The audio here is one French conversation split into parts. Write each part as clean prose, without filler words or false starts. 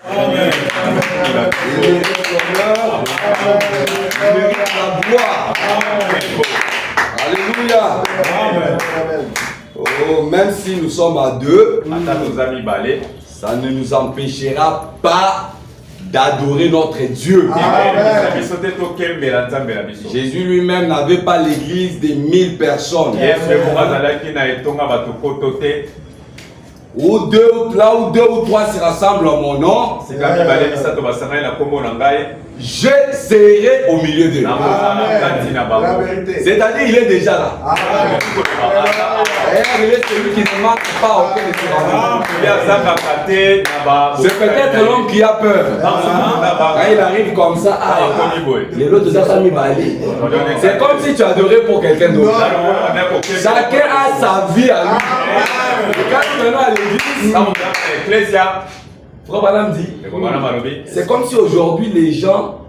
Amen. Il mérite l'honneur. Il mérite la gloire. Alléluia. Amen. Oh, même si nous sommes à deux, ça ne nous empêchera pas d'adorer notre Dieu. Amen. Jésus lui-même n'avait pas l'église de 1000 personnes. Où là où deux ou trois se rassemblent en mon nom, je serai au milieu d'eux. C'est-à-dire il est déjà là. Il est celui qui ne manque pas aucun de ses rendez-vous. C'est peut-être l'homme qui a peur. Quand il arrive comme ça, les autres c'est comme si tu adorais pour quelqu'un d'autre. Chacun a sa vie à lui. Quand tu viens à l'église, Frère Branham dit, c'est comme si aujourd'hui les gens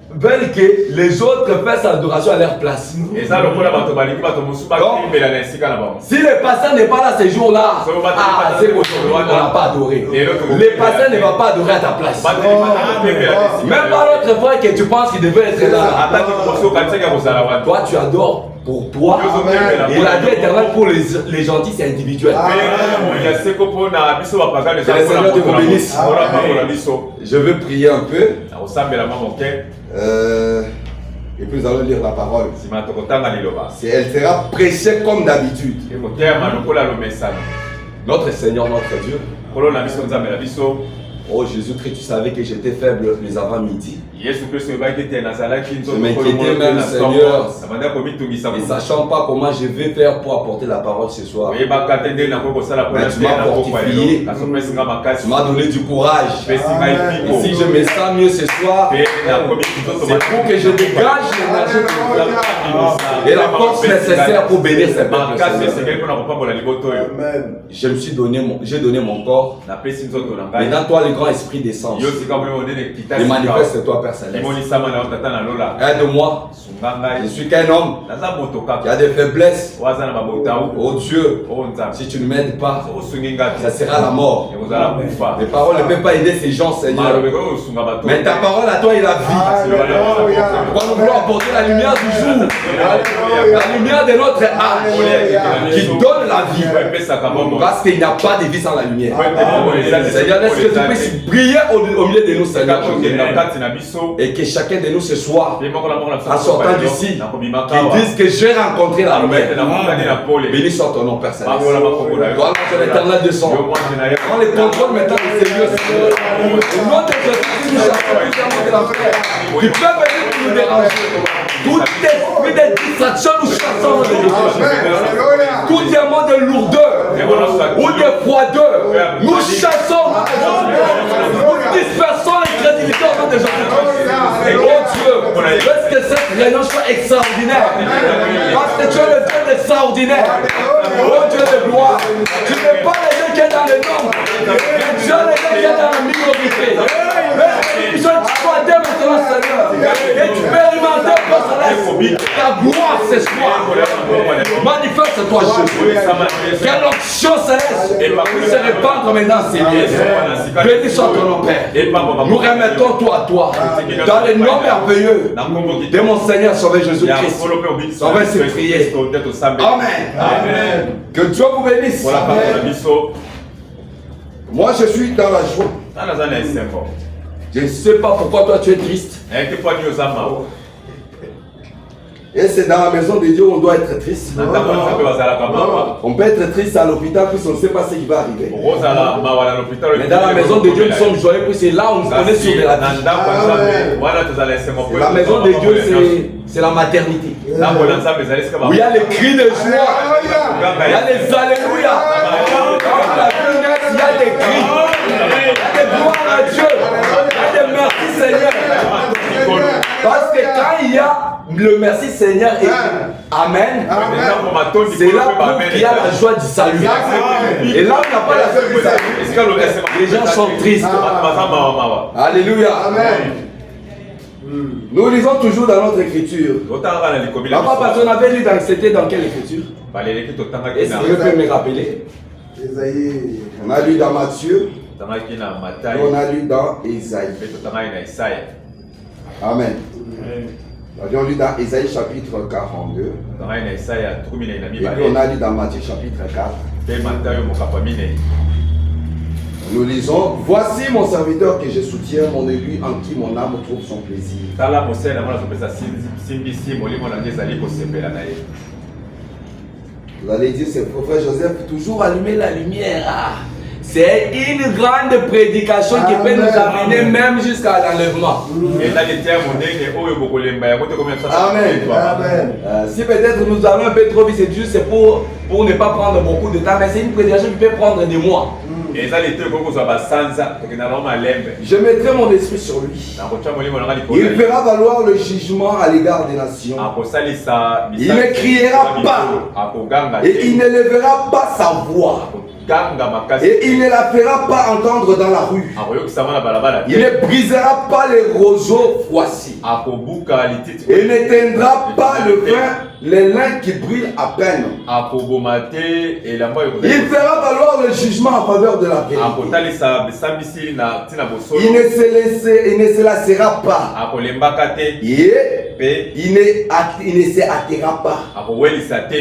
veulent que les autres fassent l'adoration à leur place. Donc, si le pasteur n'est pas là ces jours-là, c'est qu'aujourd'hui on n'a pas adoré. Le pasteur ne va pas adorer à ta place. Même pas l'autre fois que tu penses qu'il devait être là. Toi tu adores pour toi. Et la vie éternelle pour les gentils c'est individuel. Je veux prier un peu. Et puis nous allons lire la parole. Elle sera prêchée comme d'habitude. Notre Seigneur, notre Dieu. Oh Jésus-Christ, tu savais que j'étais faible les avant-midi. Je m'inquiétais même, Seigneur, et sachant pas comment je vais faire pour apporter la parole ce soir. Mais tu m'as fortifié, tu m'as donné du courage. Et si je me sens mieux ce soir, c'est pour que je dégage l'énergie et la force nécessaire pour bénir ces peuples. Je me suis donné, j'ai donné mon corps. Maintenant, toi, le grand esprit descend. Et manifeste-toi, Père Céleste. Aide-moi. Je suis qu'un homme qui a des faiblesses. Oh Dieu, si tu ne m'aides pas, ça sera la mort. Les paroles ne peuvent pas aider ces gens, Seigneur. Mais ta parole à toi est la vie. Pourquoi nous voulons apporter la lumière du jour, la lumière de notre âge, qui donne la vie. Parce qu'il n'y a pas de vie sans la lumière. Seigneur, est-ce que tu puisses briller au milieu de nous, Seigneur? Et que chacun de nous ce soir, en sortant d'ici, qui disent que j'ai rencontré la lumière. Béni soit ton nom, Père Céleste. Toi, notre éternel de son. Prends le contrôle maintenant de ces lieux, Seigneur. Au nom de Jésus, nous chassons tout diamant de l'enfer qui peut venir pour nous déranger. Tout esprit de distraction, nous chassons de Jésus. Tout diamant de lourdeur ou de froideur, nous chassons. Nous dispersons l'incrédulité au nom de Jésus. Oh Dieu, laisse que cette réunion soit extraordinaire. Parce que tu es le Dieu d'extraordinaire. Oh Dieu de gloire, tu n'es pas le Dieu qui est dans le nombre, mais tu es le Dieu qui est dans la minorité. Mais tu sois Dieu maintenant, Seigneur, et tu périmentes ton Céleste. Ta gloire ce soir. Manifeste-toi, Jésus. Quelle onction céleste se répandre maintenant, Seigneur. Béni soit ton nom, Père. Nous remettons toi à toi. Dans le nom merveilleux de mon Seigneur Sauveur Jésus-Christ. On va se prier. Amen. Amen. Que Dieu vous bénisse. Moi, je suis dans la joie. Je ne sais pas pourquoi toi tu es triste. Et c'est dans la maison de Dieu on doit être triste. On peut être triste à l'hôpital puisqu'on ne sait pas ce qui va arriver. Mais dans la maison de Dieu nous sommes joyeux puisque là on est sur de la vie. La maison de Dieu c'est la maternité. Où il y a les cris de joie. Il y a les alléluia. Dans la jeunesse il y a des cris. Il y a des gloires à Dieu. Il y a des merci Seigneur. Parce que quand il y a le merci Seigneur et Amen, c'est là qu'il y a la joie du salut. Et là où il n'y a pas la joie du salut, les gens sont tristes. Alléluia. Amen. Nous lisons toujours dans notre écriture. Papa, parce qu'on avait lu c'était dans quelle écriture? Est-ce que vous pouvez me rappeler? On a lu dans Matthieu. On a lu dans Ésaïe. Amen. Nous avions lu dans Ésaïe chapitre 42. Et puis on a lu dans Matthieu chapitre 4. Nous lisons: voici mon serviteur que je soutiens, mon élu en qui mon âme trouve son plaisir. Vous allez dire, c'est le frère Joseph, toujours allumer la lumière. C'est une grande prédication qui peut nous amener même jusqu'à l'enlèvement. Amen. Amen. Si peut-être nous allons un peu trop vite, c'est juste pour ne pas prendre beaucoup de temps, mais c'est une prédication qui peut prendre des mois. Je mettrai mon esprit sur lui. Il fera valoir le jugement à l'égard des nations. Il ne criera pas et il ne lèvera pas sa voix. Et il ne la fera pas entendre dans la rue. Il ne brisera pas les roseaux froissis. Et n'éteindra pas le vin, les lins qui brûlent à peine. Il fera valoir le jugement en faveur de la vérité. Il ne se lassera pas. Et il ne se hâtera pas.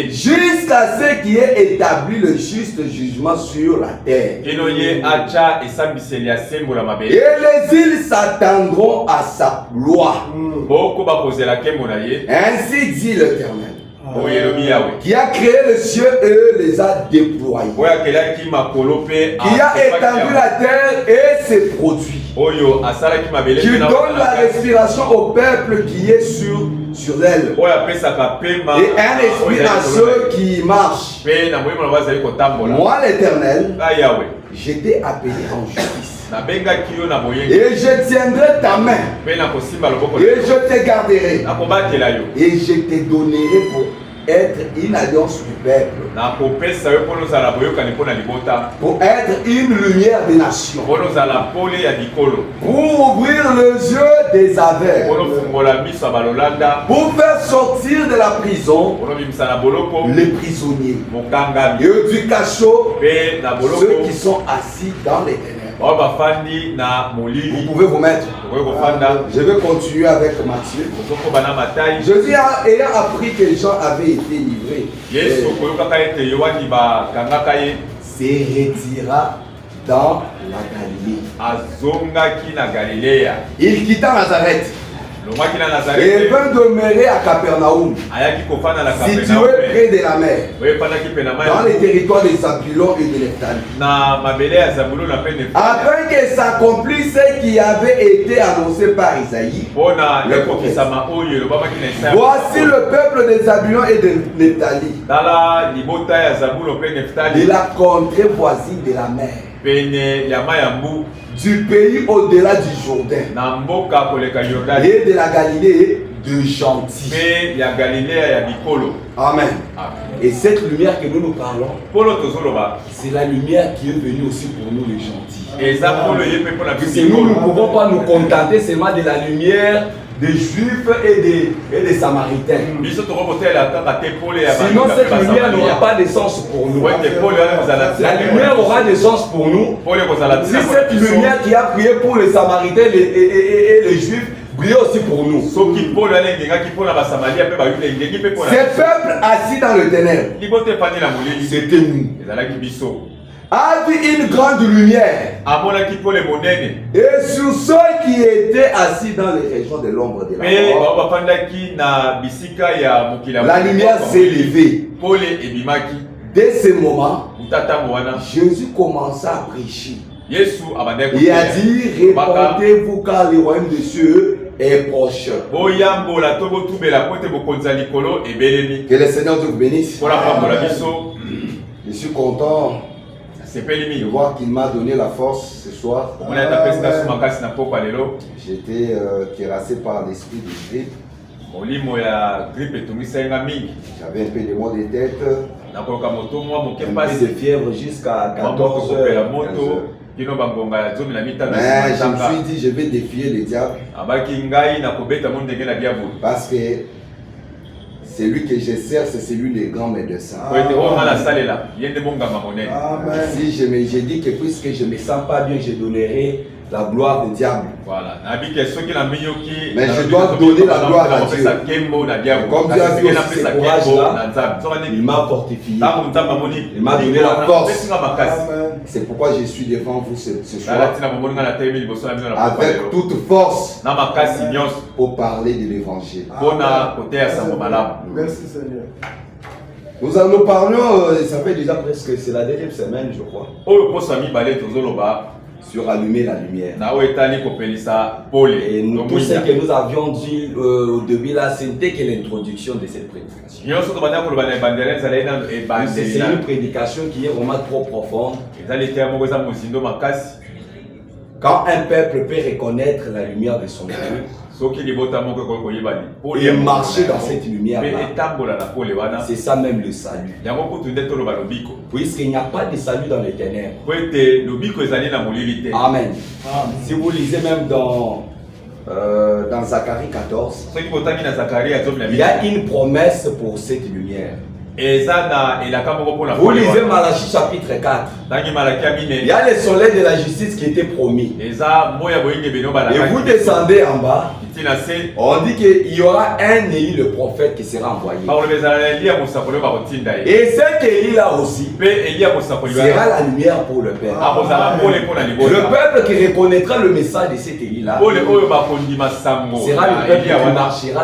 Jusqu'à ce qu'il ait établi le juste jugement sur la terre. Et les îles s'attendront à sa loi. Ainsi dit l'Éternel, qui a créé les cieux et les a déployés, qui a étendu la terre et ses produits, qui donne la respiration au peuple qui est sur elle, et un esprit à ceux qui marchent. Moi l'Éternel, je t'ai appelé en justice. Et je tiendrai ta main. Et je te garderai. Et je te donnerai pour être une alliance du peuple. Pour être une lumière des nations. Pour ouvrir les yeux des aveugles. Pour faire sortir de la prison les prisonniers. Et du cachot ceux qui sont assis dans les ténèbres. Vous pouvez vous mettre. Je vais continuer avec Matthieu. Jésus ayant appris que les gens avaient été livrés, se retira dans la Galilée. Il quitta Nazareth et vint demeurer à Capernaum, situé près de la mer, dans les territoires de Zabulon et de Nephtali, afin que s'accomplisse ce qui avait été annoncé par Isaïe, le prophète. Voici le peuple de Zabulon et de Nephtali, de la contrée voisine de la mer, du pays au-delà du Jourdain, et de la Galilée de gentils. Amen. Et cette lumière que nous parlons, c'est la lumière qui est venue aussi pour nous les gentils. Parce que nous ne pouvons pas nous contenter seulement de la lumière des Juifs et des Samaritains. Sinon cette lumière n'aura pas de sens pour nous. La lumière aura de sens pour nous si cette lumière qui a prié pour les Samaritains et les Juifs brille aussi pour nous. Ces peuples assis dans le ténèbre, c'était nous, a vu une grande lumière, et sur ceux qui étaient assis dans les régions de l'ombre de la mort, la lumière s'est levée. Dès ce moment, Jésus commença à prêcher. Il a dit: répandez-vous car le royaume des cieux est proche. Que le Seigneur vous bénisse. Je suis content de voir qu'il m'a donné la force ce soir. J'étais terrassé par l'esprit de grippe. J'avais un peu de maux de tête, un peu de fièvre jusqu'à 14 heures. Mais je me suis dit, je vais défier le diable. Parce que Celui que je sers, c'est celui des grands médecins. Si j'ai dit que puisque je ne me sens pas bien, je donnerai la gloire au diable. Voilà. Mais je dois donner la gloire à Dieu. Comme Dieu a vu aussi ce courage-là, il m'a fortifié. Il m'a donné la force. C'est pourquoi je suis devant vous ce soir. Avec toute force pour parler de l'évangile. Merci Seigneur. Nous parlons, ça fait déjà presque, c'est la deuxième semaine je crois. Sur allumer la lumière. Et tout ce que nous avions dit au début là, c'était que l'introduction de cette prédication. C'est une prédication qui est vraiment trop profonde. Quand un peuple peut reconnaître la lumière de son Dieu et marcher dans cette lumière-là, c'est ça même le salut. Puisqu'il n'y a pas de salut dans les ténèbres. Amen. Si vous lisez même dans Zacharie 14, il y a une promesse pour cette lumière. Vous lisez Malachie chapitre 4. Il y a le soleil de la justice qui était promis. Et vous descendez en bas. On dit qu'il y aura un Élie le prophète qui sera envoyé. Et cet Élie là aussi sera la lumière pour le peuple. Le peuple qui reconnaîtra le message de cet Élie là sera le peuple qui marchera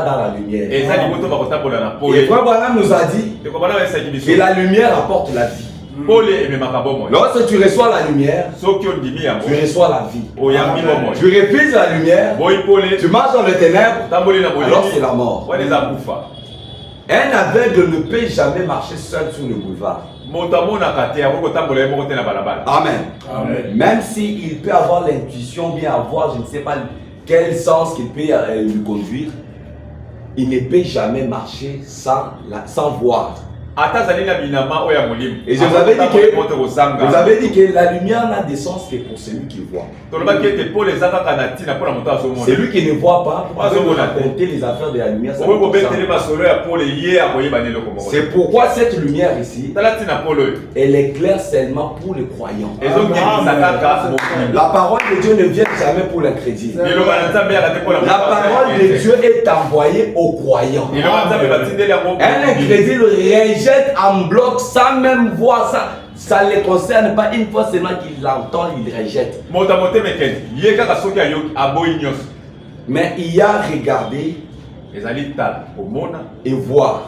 dans la lumière. Et Frère Branham nous a dit que la lumière apporte la vie. Lorsque tu reçois la lumière, tu reçois la vie. Tu refuses la lumière, tu marches dans les ténèbres, alors c'est la mort. Un aveugle ne peut jamais marcher seul sur le boulevard. Amen. Même s'il peut avoir l'intuition, bien avoir, je ne sais pas quel sens qu'il peut lui conduire, il ne peut jamais marcher sans voir. Et je vous avais dit que la lumière n'a de sens que pour celui qui voit. Celui qui ne voit pas, pour raconter les affaires de la lumière, c'est pourquoi cette lumière ici, elle est claire seulement pour les croyants. La parole de Dieu ne vient jamais pour l'incrédule. La parole de Dieu est envoyée aux croyants. Un incrédule jette en bloc sans même voir ça ne les concerne pas. Une fois seulement qu'il l'entend, il rejette. Mais il y a regardé et voir.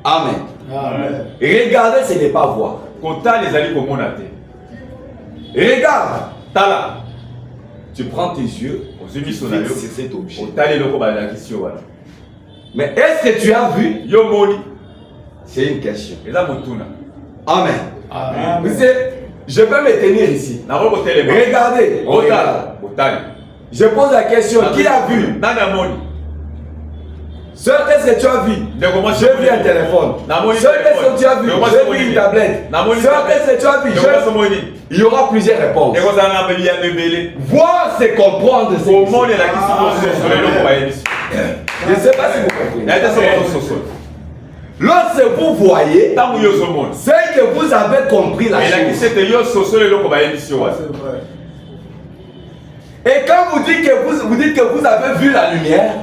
Amen. Regarder, ce n'est pas voir. Regarde. Tu prends tes yeux sur cet objet. Mais est-ce que tu as vu? C'est une question. Amen. Vous savez, je peux me tenir ici. Regardez. Je pose la question. Qui a vu? Sœur, qu'est-ce que tu as vu? J'ai vu un téléphone. Sœur, qu'est-ce que tu as vu? J'ai vu une tablette. Sœur, qu'est-ce que tu as vu? Il y aura plusieurs réponses. Voir, c'est comprendre. Je ne sais pas si vous comprenez. Lorsque vous voyez, c'est que vous avez compris la chose. Et quand vous dites que vous avez vu la lumière,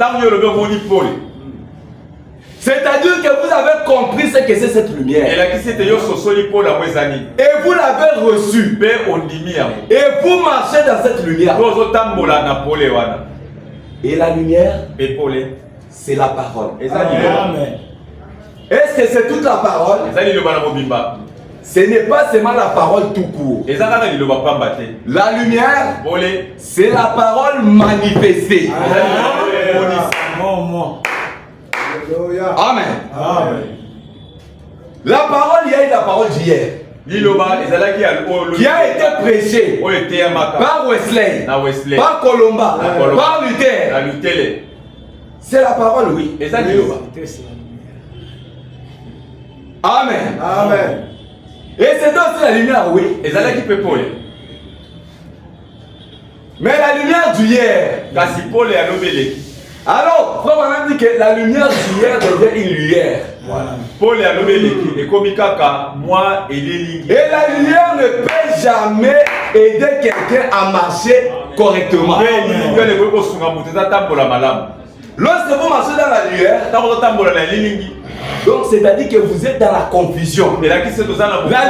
c'est-à-dire que vous avez compris ce que c'est cette lumière. Et vous l'avez reçue. Et vous marchez dans cette lumière. Et la lumière, c'est la parole. Amen. Est-ce que c'est toute la parole? Ce n'est pas seulement la parole tout court. La lumière, c'est la parole manifestée. Amen. La parole, il y a eu la parole d'hier qui a été prêchée par Wesley, par Colomba, par Luther. C'est la parole, oui. Amen. Et c'est aussi la lumière, oui. Mais la lumière d'hier, Alors, frère Branham dit que la lumière d'hier devient une lumière. Voilà. Paul et Alobeleki, et comme Kaka, moi et les et la lumière ne peut jamais aider quelqu'un à marcher correctement. Lorsque vous marchez dans la lumière, donc c'est-à-dire que vous êtes dans la confusion. La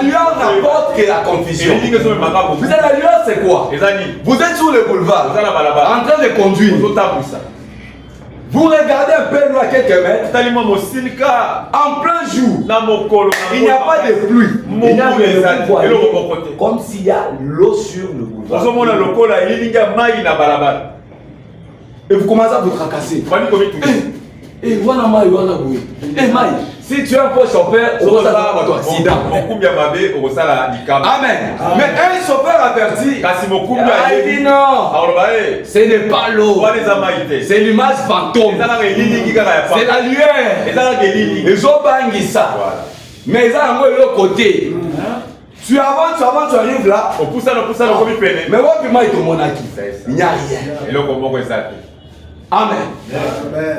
lumière n'apporte que la confusion. Vous êtes la lumière, c'est quoi? Vous êtes sur le boulevard, en train de conduire. Vous regardez un peu loin quelques mètres. En plein jour, il n'y a pas de pluie. Il y a de l'eau, comme s'il y a l'eau sur le boulevard. Et vous commencez à vous tracasser. Et voilà, si tu es un faux chauffeur, on va avoir un accident. Amen. Mais un chauffeur averti, il dit non, ce n'est pas l'eau, c'est l'image fantôme, c'est la lumière. Ils ont bangé ça. Mais ils ont de l'autre côté. Tu avances, tu arrives là. Mais il n'y a rien. Amen.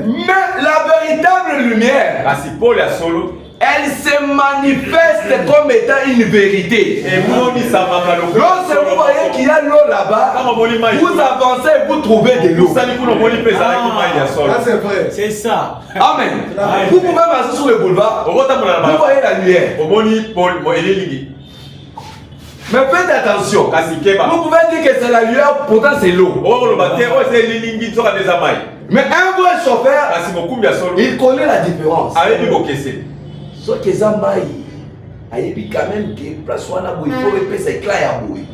Mais la véritable lumière, elle se manifeste comme étant une vérité. Lorsque vous voyez qu'il y a l'eau là-bas, vous avancez et vous trouvez de l'eau. C'est vrai. C'est ça. Amen. Vous pouvez marcher sur le boulevard, vous voyez la lumière. Mais faites attention. Vous pouvez dire que c'est la lumière, pourtant c'est l'eau. Mais un vrai chauffeur, il connaît la différence. Ce que les amailles, il quand même que place où il faut répéter c'est clair à bouillir.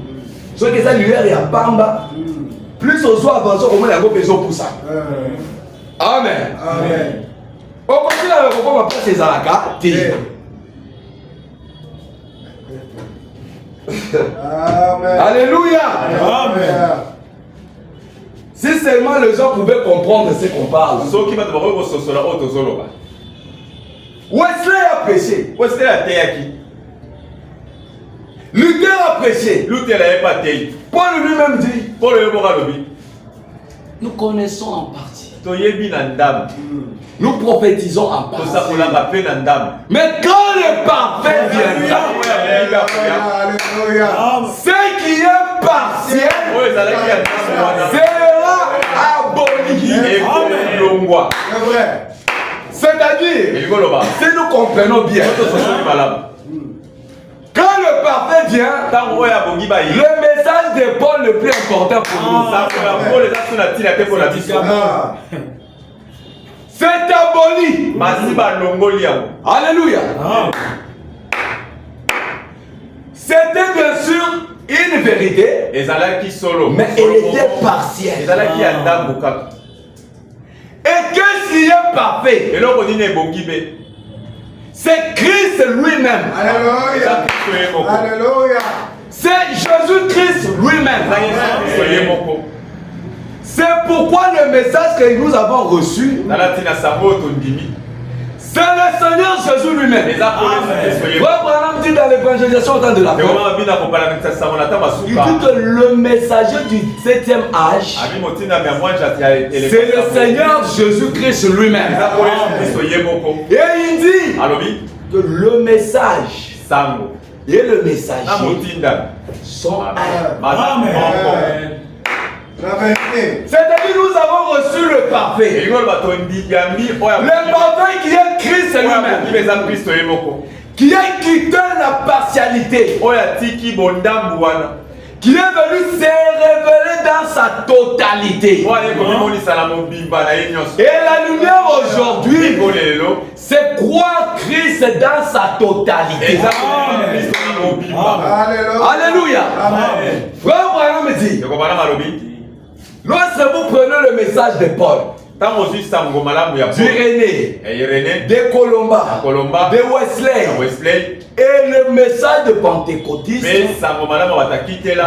Ce que la lumière est à Bamba, plus on soit avancé, au moins il y a besoin pour ça. Amen. Amen. On continue avec le propos après ces alaka. Amen. Alléluia. Amen. Si seulement les gens pouvaient comprendre ce qu'on parle. Wesley a prêché. Luther a prêché. Paul lui-même dit. Nous connaissons en partie. Nous prophétisons en partie. Mais quand le parfait viendra, ce qui est partiel sera aboli. C'est-à-dire, si nous comprenons bien, quand le parfait vient, le message de Paul le plus important pour nous, c'est aboli. Alléluia. C'était bien sûr une vérité, mais elle était partielle. Et qu'est-ce qui est parfait? C'est Christ lui-même. Alléluia. Alléluia. C'est Jésus-Christ lui-même. C'est pourquoi le message que nous avons reçu, c'est le Seigneur Jésus lui-même. Frère Branham dit dans l'évangélisation au temps de la fin, il dit que le messager du 7e âge, c'est le Seigneur Jésus-Christ lui-même. Et il dit que le message et le messager sont un. Amen. C'est-à-dire nous avons reçu le parfait. Le parfait qui est Christ lui-même. Qui a quitté la partialité. Qui est venu se révéler dans sa totalité. Et la lumière aujourd'hui, c'est croire Christ dans sa totalité. Alléluia. Frère Branham me dit, lorsque vous prenez le message de Paul, d'Irénée, de Colomba, de Wesley, et le message de pentecôtisme,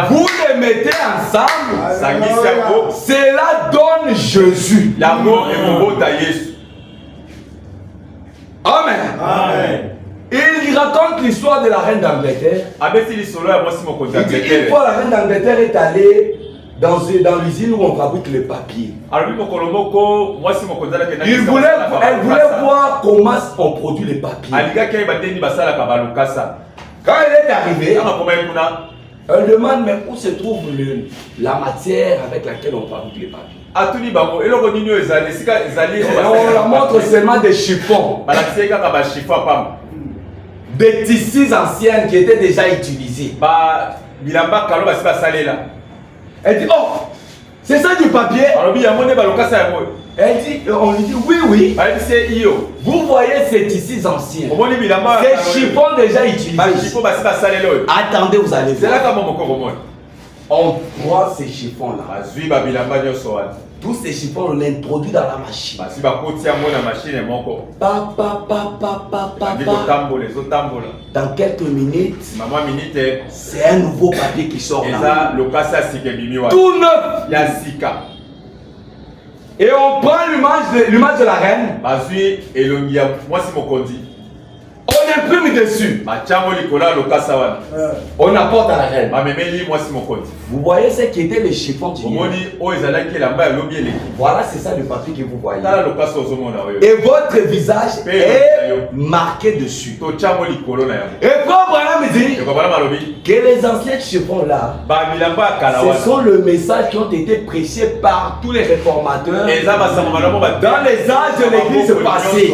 vous les mettez ensemble, cela donne Jésus. Amen. Amen. Il raconte l'histoire de la reine d'Angleterre. Il dit une fois la reine d'Angleterre est allée dans l'usine où on fabrique le papier. Elle voulait voir comment on produit le papier. Quand elle est arrivée, elle demande mais où se trouve la matière avec laquelle on fabrique le papier. On la montre seulement des chiffons. Des tissus anciennes qui étaient déjà utilisés. Elle dit, oh, c'est ça du papier? Elle dit, on lui dit, oui, oui. Vous voyez ces tissus anciens. Ces chiffons déjà utilisés. Attendez, vous allez voir. On prend ces chiffons-là. Tous ces chiffons, on les introduit dans la machine. Dans quelques minutes, c'est un nouveau papier qui sort là. Tout neuf. Et on prend l'image de la reine. On imprime dessus. On apporte à la reine. Vous voyez ce qui était le chiffon du Voilà, c'est ça le papier que vous voyez. Et votre visage est marqué dessus. Et quand Abraham dit que les anciens chiffons là, ce sont le message qui ont été prêchés par tous les réformateurs dans les âges de l'église passée.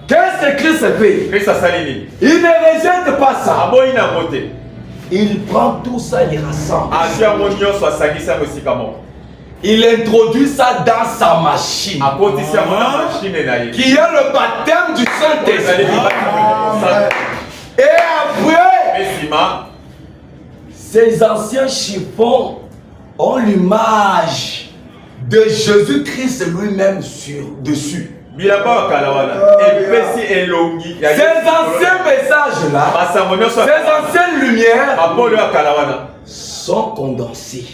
Qu'est-ce que Christ fait? Il ne rejette pas ça. Il prend tout ça et il rassemble. Il introduit ça dans sa machine. Qui est le baptême du Saint-Esprit. Et après, ces anciens chiffons ont l'image de Jésus-Christ lui-même dessus. Ces anciens messages-là, ces anciennes lumières sont condensées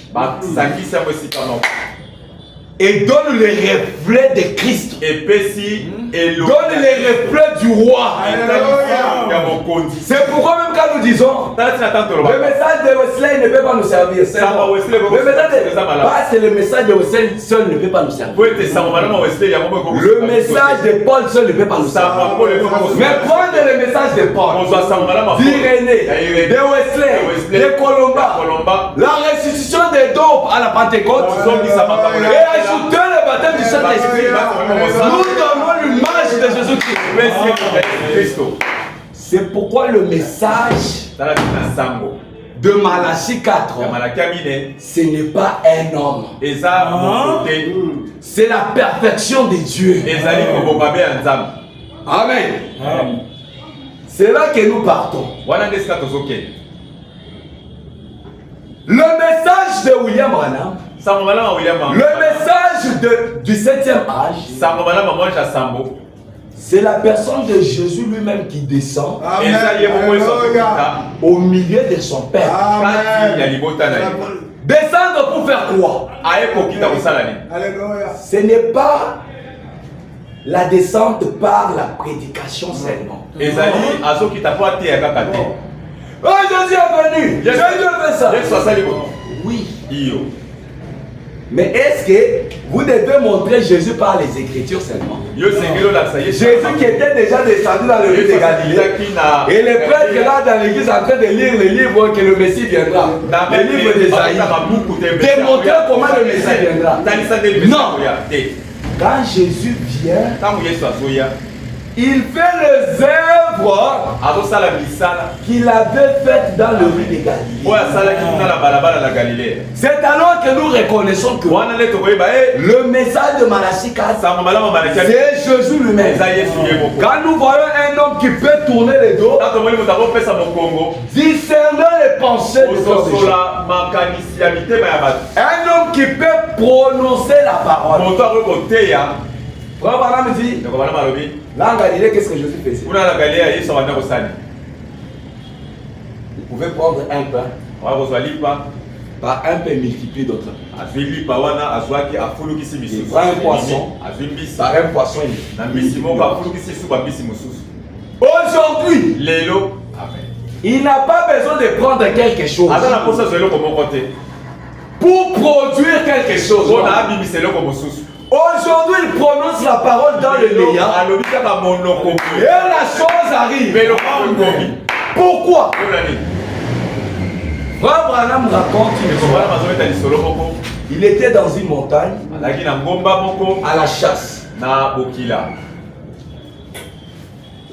et donnent les reflets de Christ. Donnent les reflets du roi. C'est pourquoi même quand nous disons le message de Wesley ne peut pas nous servir. C'est le message de Wesley seul ne peut pas nous servir. Le message de Paul seul ne peut pas nous servir. Mais prendre le message de Paul, d'Irénée, de Wesley, de Colomba, la restitution des dons à la Pentecôte et ajouter le baptême du Saint-Esprit, nous donnons l'image de Jésus-Christ. C'est pourquoi le message de Malachie 4, ce n'est pas un homme. C'est la perfection de Dieu. Amen. C'est là que nous partons. Le message de William Branham, le message du 7e âge, c'est la personne de Jésus lui-même qui descend au milieu de son père. Descendre pour faire quoi? Ce n'est pas la descente par la prédication seulement. Oh, Jésus est venu. Jésus fait ça. Oui. Mais est-ce que vous devez montrer Jésus par les Écritures seulement? Jésus qui était déjà descendu dans le lieu de Galilée. Et les prêtres là dans l'église en train de lire le livre que le Messie viendra. Le livre d'Ésaïe. Démontrer comment le Messie viendra. Non. Quand Jésus vient, il fait les œuvres qu'il avait faites dans le rue de Galilée. C'est alors que nous reconnaissons que le message de Malachie 4, c'est Jésus lui-même. Quand nous voyons un homme qui peut tourner les dos, discerner les pensées de cœur des gens, un homme qui peut prononcer la parole. Frère Branham dit, là en Galilée, qu'est-ce que Jésus faisait? Vous pouvez prendre un pain, par un pain multiplié d'autres pains. Et prend un poisson, par un poisson. Aujourd'hui, il n'a pas besoin de prendre quelque chose. produire quelque chose. Aujourd'hui, il prononce la parole dans le néant. Et la chose arrive. Pourquoi? Frère Branham raconte une histoire. Il était dans une montagne à la chasse.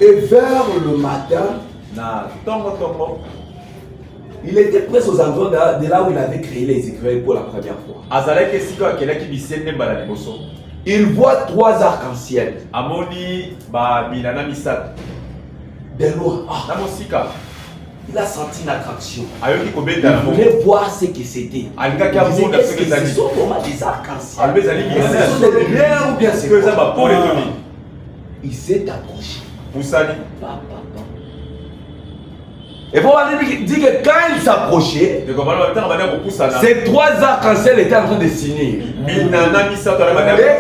Et vers le matin, il était presque aux endroits de là où il avait créé les écureuils pour la première fois. Il voit 3 arcs-en-ciel. De loin. Il a senti une attraction. Il voulait voir ce que c'était. Ce sont vraiment des arcs-en-ciel. Ce sont des lumières ou bien c'est quoi? Il s'est approché. Et pour dire que quand il s'approchait, ces 3 arcs-en-ciel étaient en train de signer. Et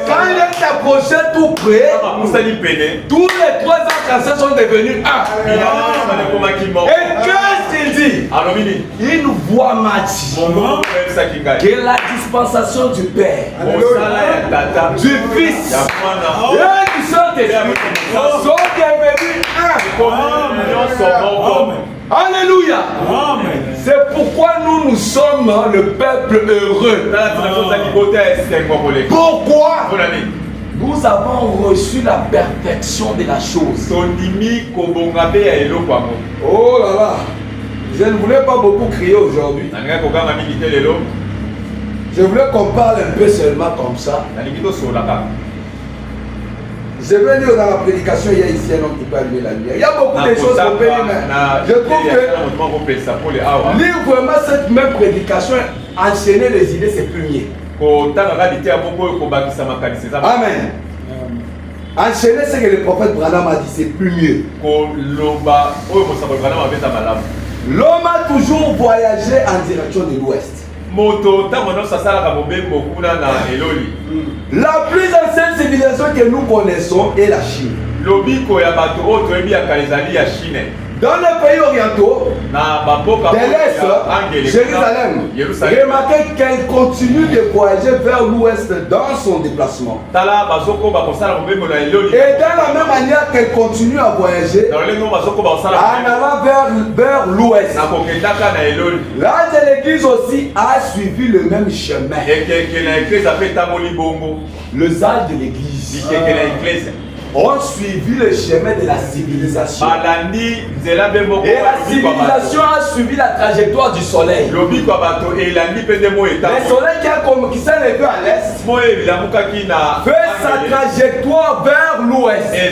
quand il est approché tout près, tous les 3 arcs-en-ciel sont devenus un. Et qu'est-ce qu'il dit? Il nous voit match que la dispensation du Père, du Fils et du Saint-Esprit sont devenus un. Alléluia. C'est pourquoi nous sommes le peuple heureux. Pourquoi? Nous avons reçu la perfection de la chose. Oh là là. Je ne voulais pas beaucoup crier aujourd'hui. Je voulais qu'on parle un peu seulement comme ça. Je vais lire dans la prédication, il y a ici un homme qui peut allumer la lumière. Il y a beaucoup de choses qu'on peut lire, mais je trouve que lire vraiment cette même prédication, enchaîner les idées, c'est plus mieux. Amen. Enchaîner ce que le prophète Branham a dit, c'est plus mieux. L'homme a toujours voyagé en direction de l'ouest. La plus ancienne civilisation que nous connaissons est la Chine. Dans les pays orientaux, de l'Est, Jérusalem, remarquez qu'elle continue de voyager vers l'ouest dans son déplacement. Et dans la même manière qu'elle continue à voyager, en allant vers l'ouest, l'âge de l'église aussi a suivi le même chemin. Le âge de l'église ont suivi le chemin de la civilisation. Et la civilisation a suivi la trajectoire du soleil. Le soleil qui s'est levé à l'est fait sa trajectoire vers l'ouest. Et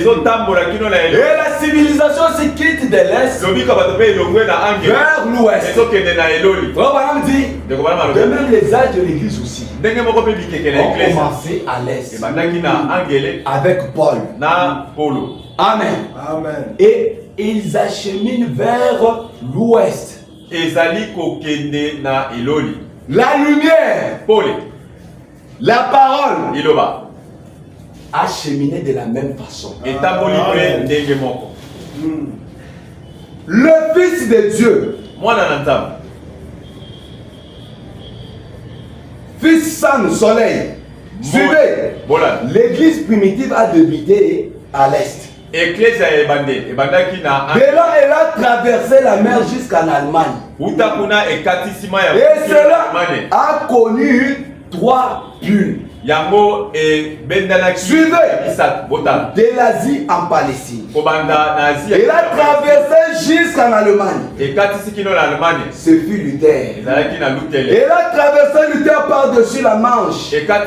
la civilisation se quitte de l'est vers l'ouest. Abraham dit, de même les âges de l'église aussi ont commencé à l'est avec Paul. Amen. Amen. Et ils acheminent vers l'ouest. La lumière, la parole a cheminé de la même façon. Le Fils de Dieu, Fils sans soleil, suivez. L'église primitive a débuté à l'est. Et là, elle a traversé la mer jusqu'en Allemagne. Et cela a connu 3 bulles. Suivez de l'Asie en Palestine. Il a traversé jusqu'en Allemagne. Ce fut Luther. Il a traversé Luther par-dessus la Manche jusqu'en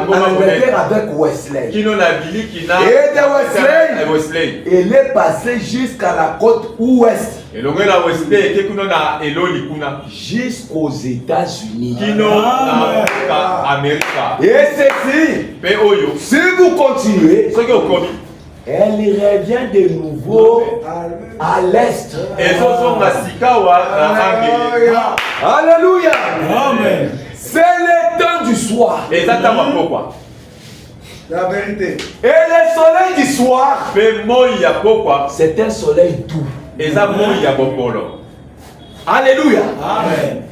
Angleterre avec Wesley. Et de Wesley, il est passé jusqu'à la côte ouest. Jusqu'aux États-Unis. Et ceci, si vous continuez, elle revient de nouveau à l'est. Alléluia. Amen. C'est le temps du soir. La vérité. Et le soleil du soir, c'est un soleil doux. Alléluia. Amen.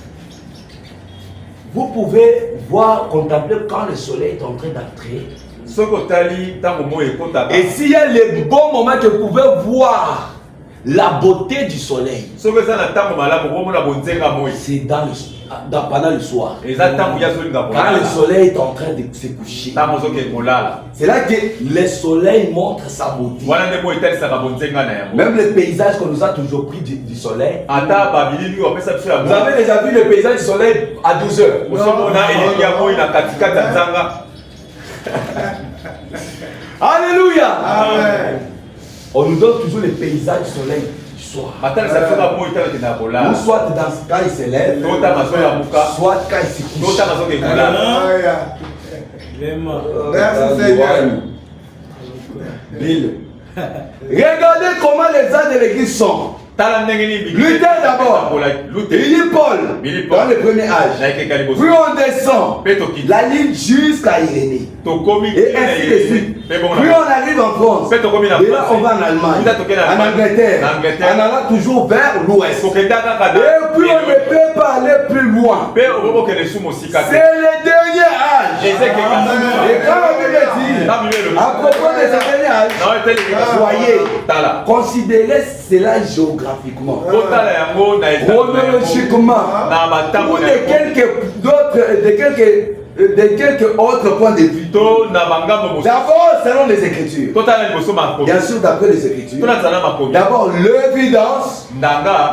vous pouvez voir, contempler quand le soleil est en train d'entrer. Et s'il y a les bons moments que vous pouvez voir la beauté du soleil, c'est pendant le soir. Quand le soleil est en train de se coucher, c'est là que le soleil montre sa beauté. Même le paysage qu'on nous a toujours pris du soleil. Vous avez déjà vu le paysage du soleil à 12 heures. Alléluia. Amen. On nous donne toujours le paysage du soleil du soir. Ou soit quand il se lève, soit quand il se couche. Alléluia. Merci Seigneur. Bill. Regardez comment les âges de l'église sont. Luther d'abord, Billy Paul dans le premier âge. Puis on descend la ligne jusqu'à Irénée. Et ainsi de suite. Puis on arrive en France. Et là on va en Allemagne, en Angleterre, en allant toujours vers l'ouest. Et puis on ne peut pas aller plus loin. C'est le dernier âge. Et quand la Bible dit à propos de ce dernier âge, voyez, considérez cela géographiquement, chronologiquement, ou de quelques autres points de vue. D'abord, selon les Écritures. Bien sûr, d'après les Écritures. D'abord, l'évidence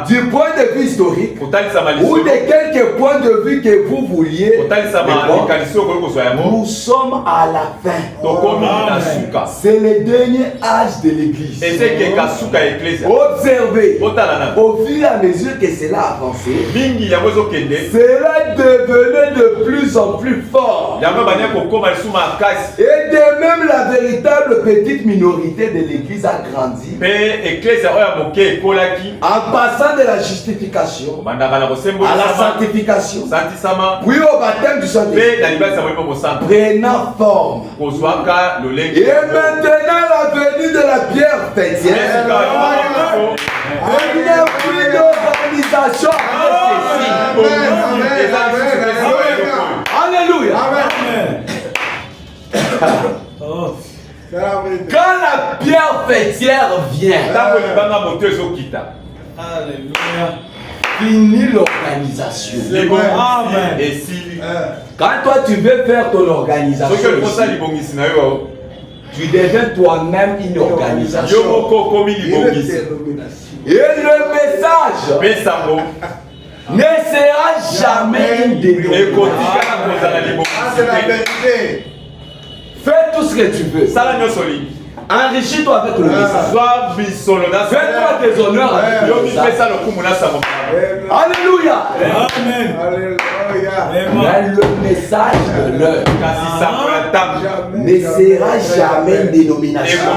du point de vue historique ou de quelques points de vue que vous vouliez. Nous sommes à la fin. C'est le dernier âge de l'Église. Observez, au fur et à mesure que cela a avancé, cela devenait de plus en plus fort. Et de même la véritable petite minorité de l'Église a grandi en passant de la justification à la sanctification, puis au baptême du Saint-Esprit, prenant forme. Et maintenant la venue de la pierre fêtière, il n'y a plus d'organisation. Alléluia. Quand la pierre fêtière vient, finit l'organisation. Quand toi tu veux faire ton organisation, tu deviens toi-même une organisation. Et le message ne sera jamais une dénomination. Fais tout ce que tu veux. Enrichis-toi avec le message. Fais-toi des honneurs avec le message. Alléluia. Amen. Alléluia. Mais le message de l'heure ne sera jamais une dénomination.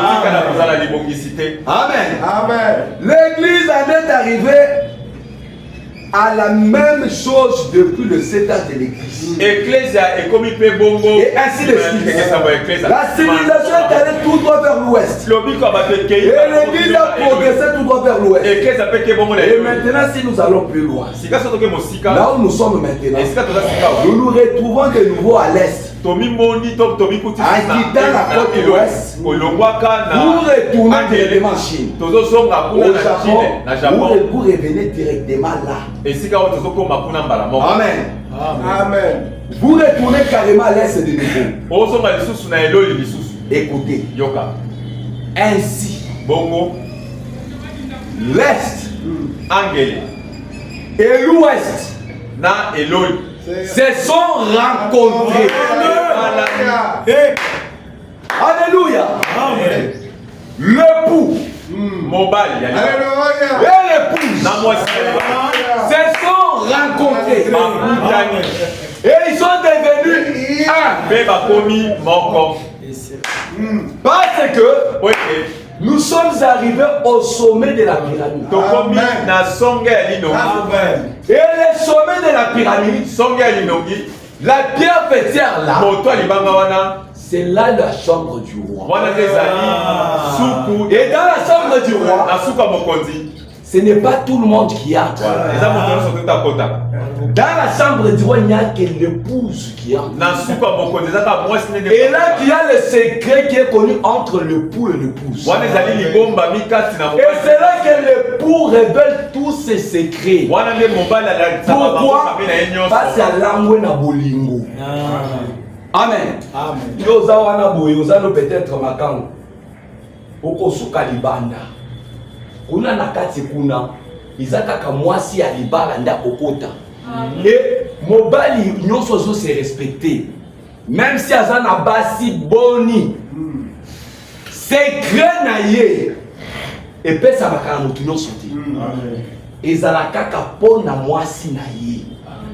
Amen. Amen. L'église en est arrivée à la même chose depuis le 7 ans de l'église. Et ainsi de suite. La civilisation est allée tout droit vers l'ouest. Et l'église a progressé tout droit vers l'ouest. Et maintenant, si nous allons plus loin, là où nous sommes maintenant, nous nous retrouvons de nouveau à l'est. En quittant la côte ouest, pour retourner directement en Chine, au Japon, pour revenir directement là. Amen. Amen. Vous retournez carrément à l'est de nouveau. Écoutez. Ainsi, l'est et l'ouest se sont rencontrés. Alléluia. L'époux et l'épouse se sont rencontrés. Et ils sont devenus un. Parce que nous sommes arrivés au sommet de la pyramide. Amen. Et le sommet de la pyramide, la pierre fêtière là, c'est là la chambre du roi. Et dans la chambre du roi, ce n'est pas tout le monde qui entre. Dans la chambre du roi, il n'y a que l'épouse qui entre. Et là, il y a le secret qui est connu entre l'époux et l'épouse. Et c'est là que l'époux révèle tous ses secrets. Pourquoi? Parce à l'angle na bolingo. Amen. Amen. Peut-être makango. Okosuka libanda. Kuna nakati kuna. Izaka mwasi ya libala nda kokota. Et mobali nyonso zo se respecter. Même si azana basi boni. Secret na ye. Et pesa makana mutu nyonso te. Ezala kaka pona mwasi na ye.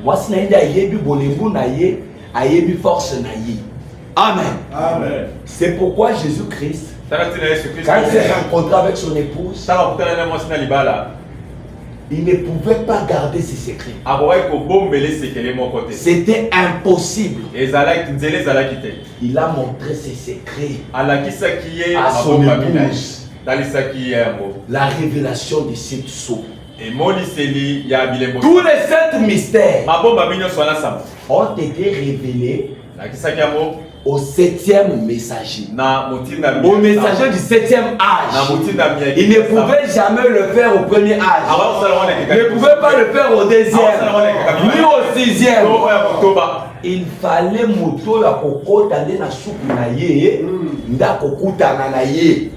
Mwasi na ye ayebi bolembu na ye, ayebi force na ye. Amen. Amen. C'est pourquoi Jésus-Christ, quand il s'est rencontré avec son épouse, il ne pouvait pas garder ses secrets. C'était impossible. Il a montré ses secrets à son épouse. La révélation de cette sceaux. Tous les 7 mystères ont été révélés au 7e messager. Au messager du 7e âge. Il ne pouvait jamais le faire au premier âge. Il ne pouvait pas le faire au 2e, ni au 6e. Il fallait moto ya kokota na soupe na ye, nda kokuta na ye.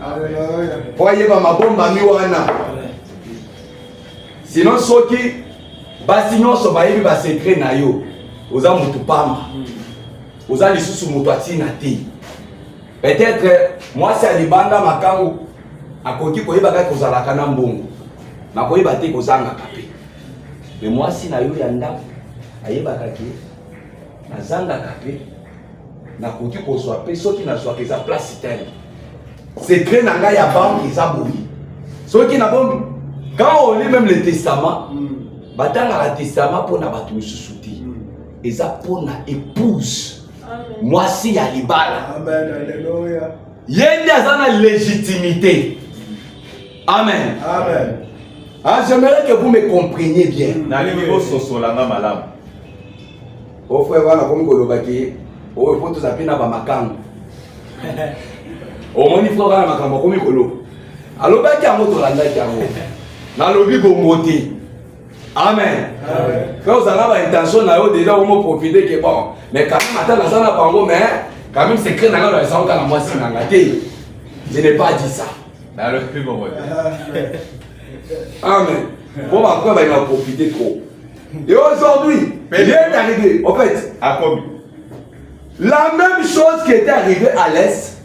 Voyez ba mabomba mi wana. Sinon soki basi nyonso bayebi ba secret na yo. Oza mutu pamba. Oza lisusu mutu atina te. Peut-être moi c'est alibanda makangu akoki koyeba ka kozalaka na mbongo. Na koyeba te kozanga kape. Mais moi si na yo ya ndako ayeba kaki nazanga kape na koki kozwa pe soki na zwa keza place telle. Secret na nga ya banque eza boyi. Soki na bombi quand on lit même le testament, batanga le testament pour na batu misusuti. Eza pour na épouse. Moi si ya libala. Amen. Alléluia. Yende azana légitimité. Amen. Amen. Ah, j'aimerais que vous me compreniez bien. Oh frère, voilà comme kolobaki. Oh, il faut tous appeler na ba makango. Oh, moni frère na makango comme kolo. Alobaki a moto landa ki amo. Na lobi bomoti. Amen. Quand vous avez l'intention na yo déjà on profiter que bon, mais quand même attends ça na bango mais quand même c'est que na nga ça on moi si na ngate. Je n'ai pas dit ça. Dans le plus bon. Amen. Bon après on va profiter trop. Et aujourd'hui, il est arrivé, en fait, la même chose qui était arrivée à l'est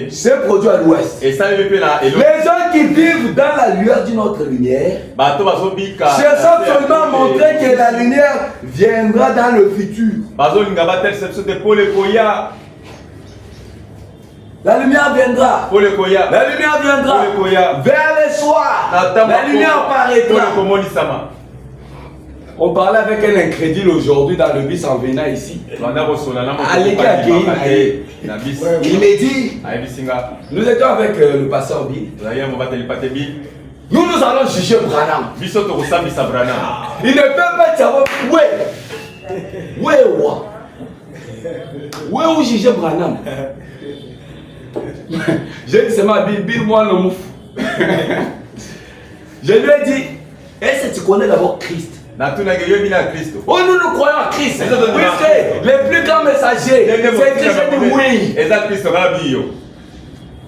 s'est produit à l'ouest. Les gens qui vivent dans la lueur d'une autre lumière cherchent seulement à montrer que la lumière viendra dans le futur. La lumière viendra. La lumière viendra. Vers le soir. La lumière paraîtra. On parlait avec un incrédule aujourd'hui dans le bus en venant ici. Il m'a dit, nous étions avec le pasteur Bill. Nous allons juger Branham. Il ne peut pas savoir où juger Branham. J'ai dit, c'est ma Bible, moi le mouf. Je lui ai dit, est-ce que tu connais d'abord Christ? Oh, nous croyons à Christ. Les plus grands messagers, c'est Christ du oui.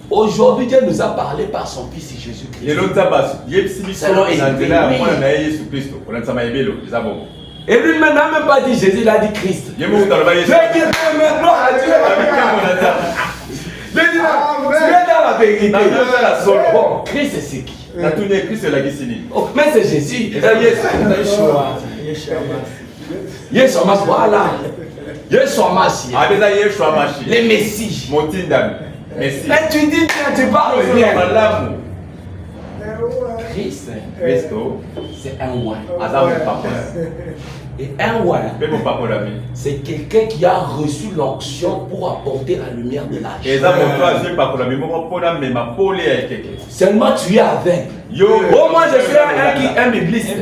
Aujourd'hui, Dieu nous a parlé par son Fils Jésus-Christ. Et lui n'a même pas dit Jésus, il a dit Christ. Je dis maintenant à Dieu. Je dis, tu es dans la vérité. Bon, Christ c'est qui? Oh, mais c'est Jésus. Yeshua, voilà. Yeshua, les Messies. Et tu dis bien, tu parles bien. Christ. Christo c'est un roi. aza mopakola. Et un roi, Pe mopakola mi. c'est quelqu'un qui a reçu l'onction pour apporter la lumière de l'âge. Eza moto azwi pakola mi moko mpona mema pole ya ekeke. Seulement tu es aveugle. Yo. Oh, moi je suis un bibliste.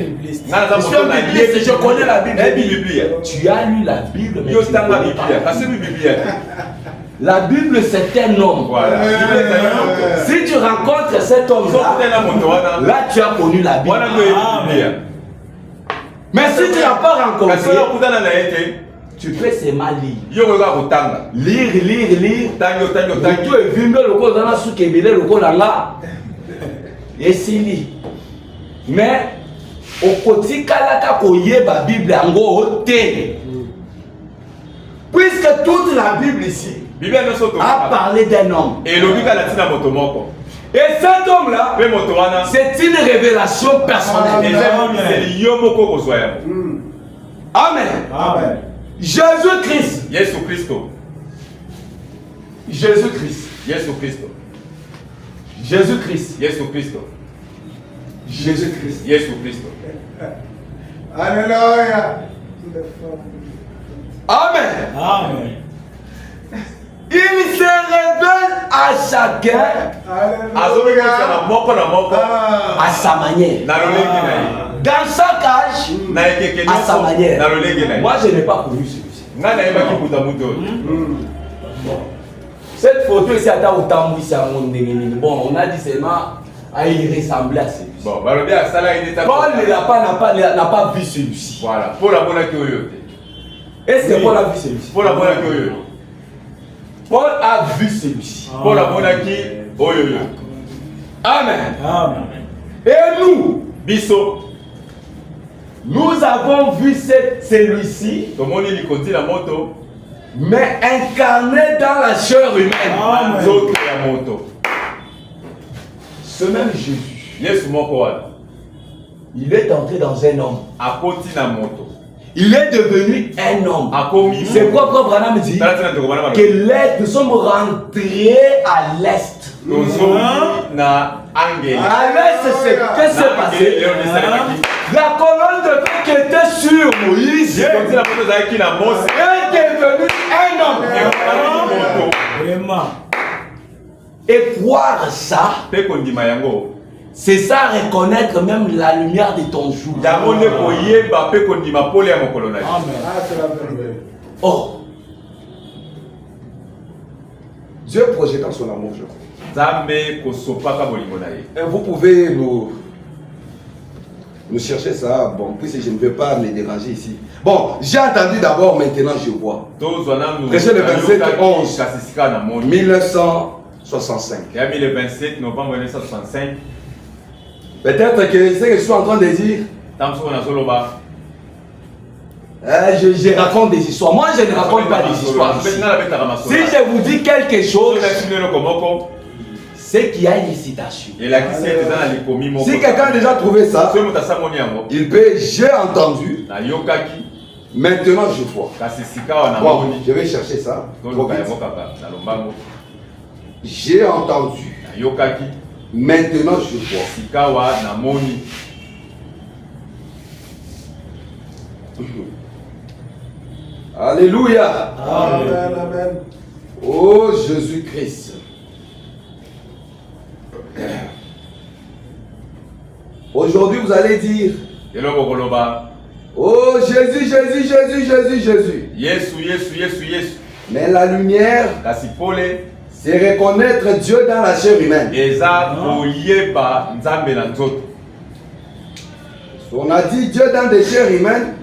Nga Je suis un bibliste, je connais la Bible. Tu as lu la Bible, mais Yo tu ne tanga connais Biblia. pas. Kasi Biblia. La Bible, c'est un homme. Voilà. Si tu rencontres cet homme-là, là tu as connu la Bible. Mais si tu n'as pas rencontré, tu peux seulement lire. Lire. Tout est vu, mais le code dans la soupe est belé, le code là. Et c'est lit. Mais au côté kalaka koye ba Bible ango ote. Puisque toute la Bible ici a parlé d'un homme. Et cet homme-là, c'est une révélation personnelle. Amen. Amen. Jésus-Christ. Jésus-Christ. Jésus-Christ. Jésus-Christ. Jésus-Christ. Jésus-Christ. Jésus-Christ. Jésus-Christ. Alléluia. Amen. Amen. Il se révèle à chacun à sa manière. Dans chaque âge, à sa manière. Moi, je n'ai pas connu celui-ci. Cette photo ici, bon, on a dit seulement à y ressembler à celui-ci. Paul n'a pas vu celui-ci. Voilà. Pour la bonne accueil. Est-ce que Paul a vu celui-ci? Pour la bonne accueil. Paul a vu celui-ci. Pour la bonne accueil. Amen. Amen. Et nous, Bisso. nous avons vu celui-ci, mais incarné dans la chair humaine. Amen. Ce même Jésus, il est entré dans un homme. Il est devenu un homme. C'est pourquoi Branham dit que nous sommes rentrés à l'est. À l'est, c'est que s'est passé. La colonne de feu qui était sur Moïse est devenue un homme. Vraiment. Et croire ça, c'est ça reconnaître même la lumière de ton jour. Amen. Ah, c'est la vérité. Oh, Dieu projetant son amour, je crois. Et vous pouvez nous chercher ça, bon, puisque je ne vais pas me déranger ici. Bon, j'ai entendu d'abord, maintenant je vois. Prêcher le 27 11 1965. Le 27 novembre 1965. Peut-être que c'est ce que je suis en train de dire. Je raconte des histoires. Moi, je ne raconte pas des histoires. Si je vous dis quelque chose, c'est qu'il y a une citation. Si quelqu'un a déjà trouvé ça, il peut, j'ai entendu, maintenant je vois. Bon, je vais chercher ça. J'ai entendu, maintenant je vois. Alléluia. Amen. Amen. Oh Jésus-Christ. Aujourd'hui, vous allez dire, oh Jésus, Jésus, Jésus, Jésus, Jésus. Mais la lumière, c'est reconnaître Dieu dans la chair humaine. On a dit Dieu dans des chairs humaines.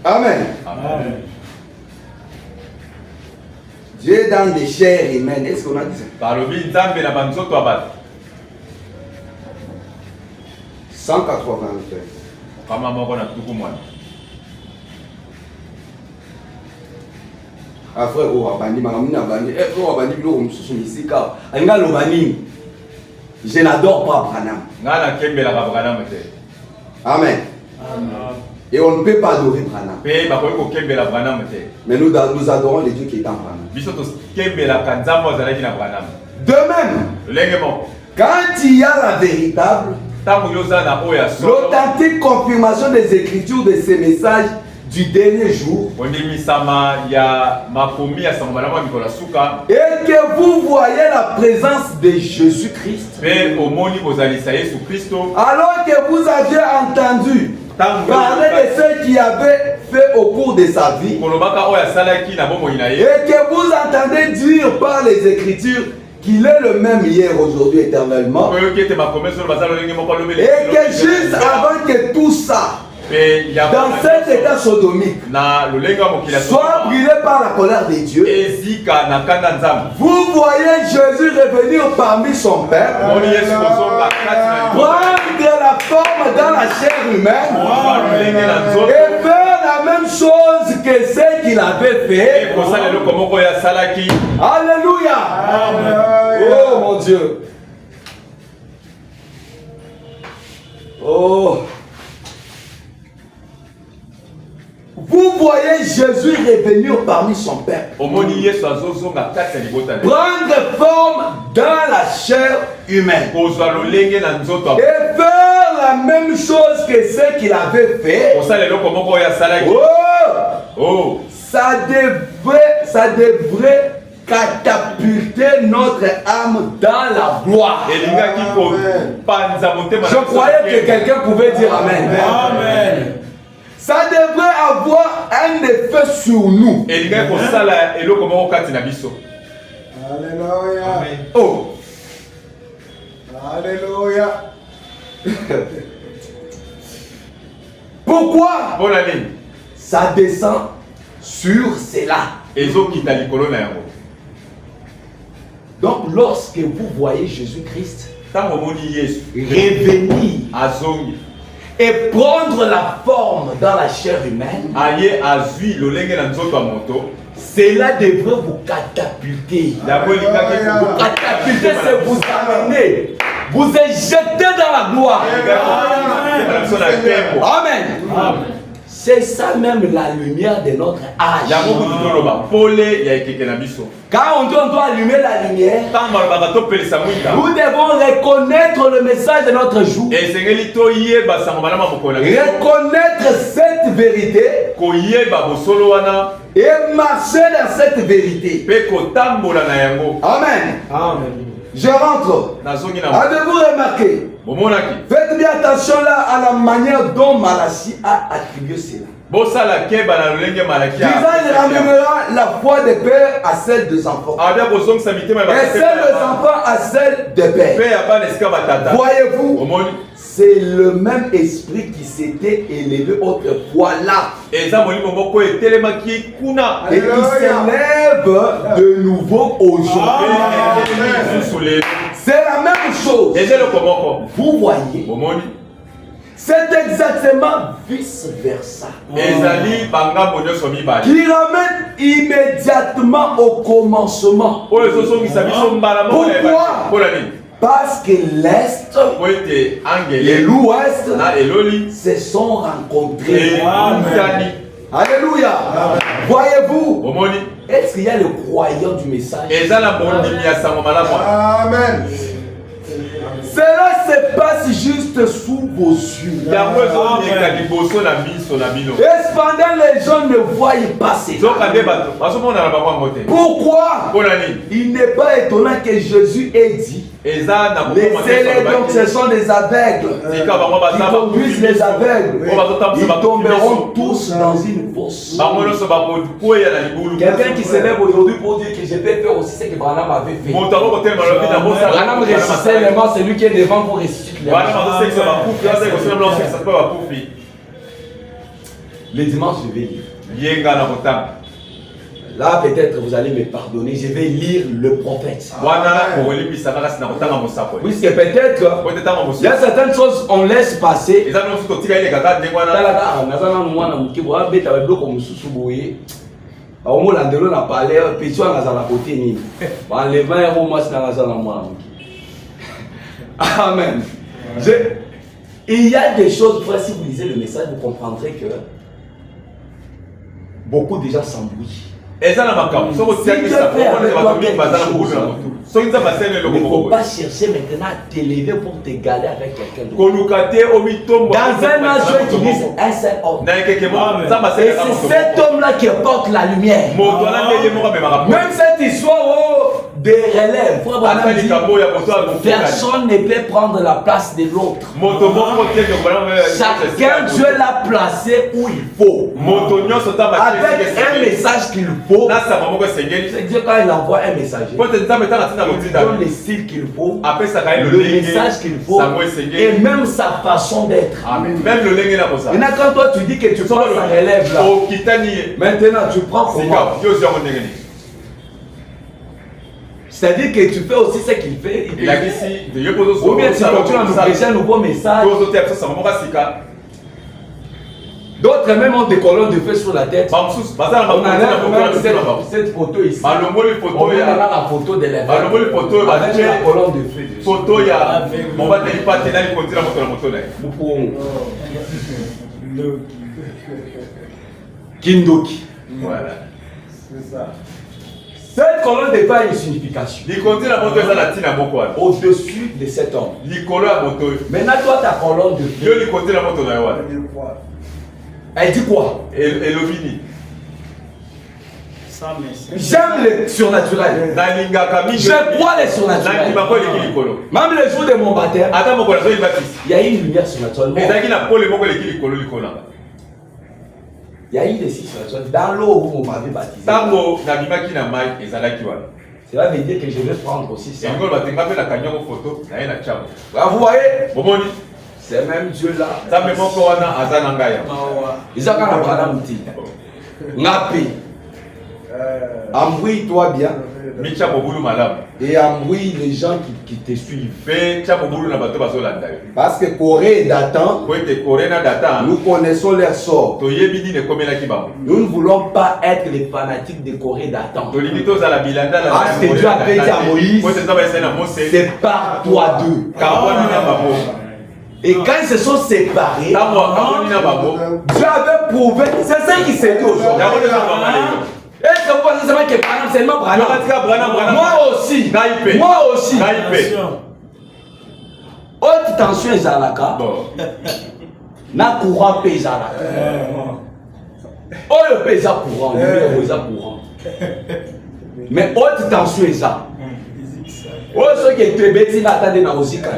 Amen. Amen. Dieu dans des chairs humaines. Est-ce qu'on a dit ça? 180 Ah frère, je n'adore pas Branham. Amen. Et on ne peut pas adorer Branham. Mais nous adorons le Dieu qui est en Branham. De même, quand il y a la véritable, l'authentique confirmation des Écritures de ces messages du dernier jour, et que vous voyez la présence de Jésus-Christ, alors que vous aviez entendu parler de ce qu'il avait fait au cours de sa vie, et que vous entendez dire par les Écritures qu'il est le même hier, aujourd'hui, éternellement, et que juste avant que tout ça, dans cet état sodomique, soit brûlé par la colère de Dieu, vous voyez Jésus revenir parmi son peuple, prendre la forme dans la chair humaine et faire la même chose que ce qu'il avait fait. Alléluia. Oh mon Dieu. Oh. Vous voyez Jésus revenir parmi son peuple, prendre forme dans la chair humaine et faire la même chose que ce qu'il avait fait. Oh, ça devrait catapulter notre âme dans la gloire. Je croyais que quelqu'un pouvait dire Amen. Amen. Ça devrait avoir un effet sur nous. Alléluia. Oh. Alléluia. Pourquoi? Ça descend sur cela. Donc lorsque vous voyez Jésus-Christ revenir et prendre la forme dans la chair humaine, cela devrait vous catapulter. Vous catapulter, c'est vous amener, vous jeter dans la gloire. Amen. Amen. C'est ça même la lumière de notre âge. Quand on doit allumer la lumière, nous devons reconnaître le message de notre jour. Reconnaître cette vérité et marcher dans cette vérité. Amen. Amen. Je rentre. Avez-vous remarqué? Faites bien attention là à la manière dont Malachie a attribué cela. Disant, il ramènera la foi des pères à celle des enfants, et celle des enfants à celle des pères. Voyez-vous, c'est le même esprit qui s'était élevé autrefois là et qui s'élève de nouveau aujourd'hui. C'est la même chose. Vous voyez, c'est exactement vice-versa. Qui ramène immédiatement au commencement. Pourquoi? Parce que l'Est et l'Ouest se sont rencontrés. Amen. Alléluia. Voyez-vous, est-ce qu'il y a le croyant du message? Amen. Cela se passe juste sous vos yeux. Et cependant, les gens ne voient pas cela. Pourquoi? Il n'est pas étonnant que Jésus ait dit: les zélés, donc ce sont des aveugles qui conduisent les aveugles. Ils tomberont tous dans une fosse. Quelqu'un qui se lève aujourd'hui pour dire que je vais faire aussi ce que Branham avait fait. Branham ressuscitait les morts, c'est lui qui est devant pour ressusciter les morts. Le dimanche, je vais lire. Là, peut-être vous allez me pardonner, je vais lire le prophète. Puisque peut-être, il y a certaines choses on laisse passer. Amen. Il y a des choses, frère, si vous lisez le message, vous comprendrez que beaucoup de gens s'embrouillent. Et ça n'a pas comme. Il ne faut pas chercher maintenant à t'élever pour t'égaler avec quelqu'un d'autre. Dans un âge, tu utilises un seul homme. Et c'est cet homme-là qui porte la lumière. Même cette histoire des relèves, personne ne peut prendre la place de l'autre. Chacun, Dieu l'a placé où il faut. Avec un message qu'il faut. C'est Dieu quand il envoie un messager. Il donne le style qu'il faut, le message qu'il faut, et même sa façon d'être. Même le lingue là pour ça. Maintenant, quand toi tu dis que tu prends la relève là, maintenant tu prends comment? C'est-à-dire que tu fais aussi ce qu'il fait. Ou bien tu continues à nous prêcher un nouveau message. D'autres même ont des colonnes de feu sur la tête. On a cette photo ici. On a la photo de l'évêque avec la colonne de feu. Kindoki. Voilà. C'est ça. Cette colonne de feu a une signification. Au-dessus de cet homme. Maintenant, toi, ta colonne de feu. Elle dit quoi? J'aime le surnaturel. Je crois les surnaturels. Même le jour de mon baptême, il y a une lumière surnaturelle. Il y a eu des signes surnaturels dans l'eau où vous m'avez baptisé. Cela veut dire que je vais prendre aussi ça. Vous voyez? C'est même Dieu là. Ils ont embrouille-toi bien. Et embrouille les gens qui te suivent. Parce que Corée et Dathan, nous connaissons leur sort. Nous ne voulons pas être les fanatiques de Corée et Dathan. Parce que Dieu a dit à Moïse, sépare-toi d'eux. Et quand ils se sont séparés, Dieu avait prouvé. C'est ça qui s'est dit aujourd'hui. Est-ce que vous pensez seulement que Branham, c'est seulement Branham? Moi aussi. Moi aussi. Haute tension ezalaka. Na courant pe ezalaka. Oyo pe eza courant, oyo eza courant. Mais haute tension eza. Oyo soki etebeti na atande na ozika.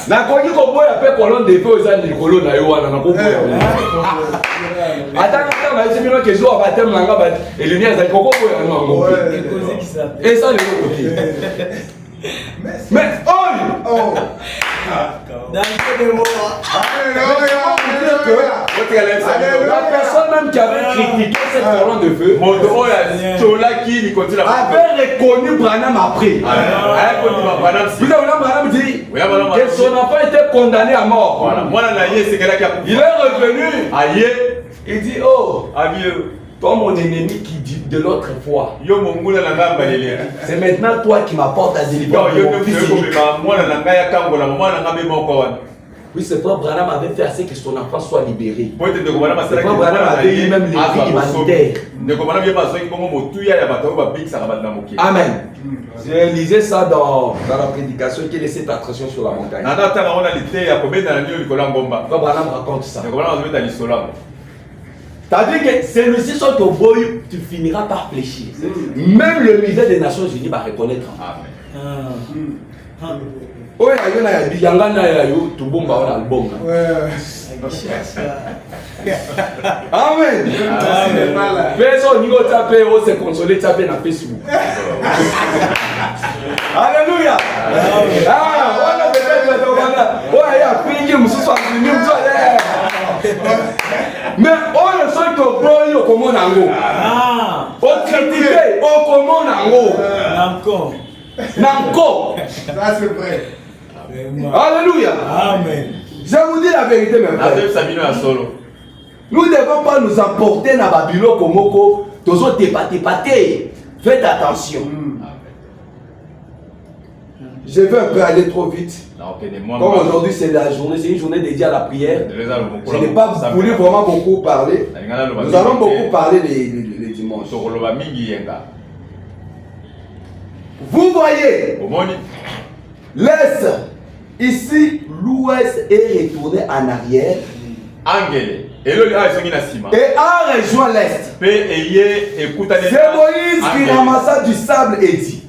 Nakoki koboya pe colonne de feu eza likolo na yo wana nakoboya. Atanga kama esi bino kezo wa baptême nanga ba lumière za kokoboya nango. Et ça le côté. Mais oh dans le mot. La personne même qui avait critiqué cette colonne de feu avait reconnu Branham après. Vous avez Branham dit que son enfant était condamné à mort. Il est revenu. Il dit oh, toi mon ennemi qui dit de l'autre foi. C'est maintenant toi qui m'apportes à délivrer mon fils unique. Oui, c'est frère Branham avait fait assez que son enfant soit libéré. C'est frère Branham avait eu même les vies humanitaires. Amen. Je lisais ça dans la prédication qui laissait attraction sur la montagne. Frère Branham raconte ça. C'est-à-dire que celui-ci soit au boy, tu finiras par fléchir. Même le musée des Nations Unies va reconnaître. Amen. Oh, il y a des gens qui ont tout bon dans l'album. Amen. Personne n'y a tapé, on s'est consolé, tapé dans Facebook. Alléluia. Ah, on a peut-être le demandé. Oh, il y a fini, nous sommes venus, mais on ne sait que boy au comment nango. On critique au comment nango. Nango. Ça c'est vrai. Alléluia. Amen. Je vous dis la vérité, mes frères. Nous ne devons pas nous emporter dans Babylone comme Moko. Toujours dépaté. Faites attention. Je vais un peu aller trop vite. Comme aujourd'hui c'est la journée, c'est une journée dédiée à la prière. Je n'ai pas voulu vraiment beaucoup parler. Nous allons beaucoup parler les dimanches. Vous voyez, l'Est, ici, l'Ouest est retourné en arrière. Et a rejoint l'Est. C'est Moïse qui ramassa du sable et dit,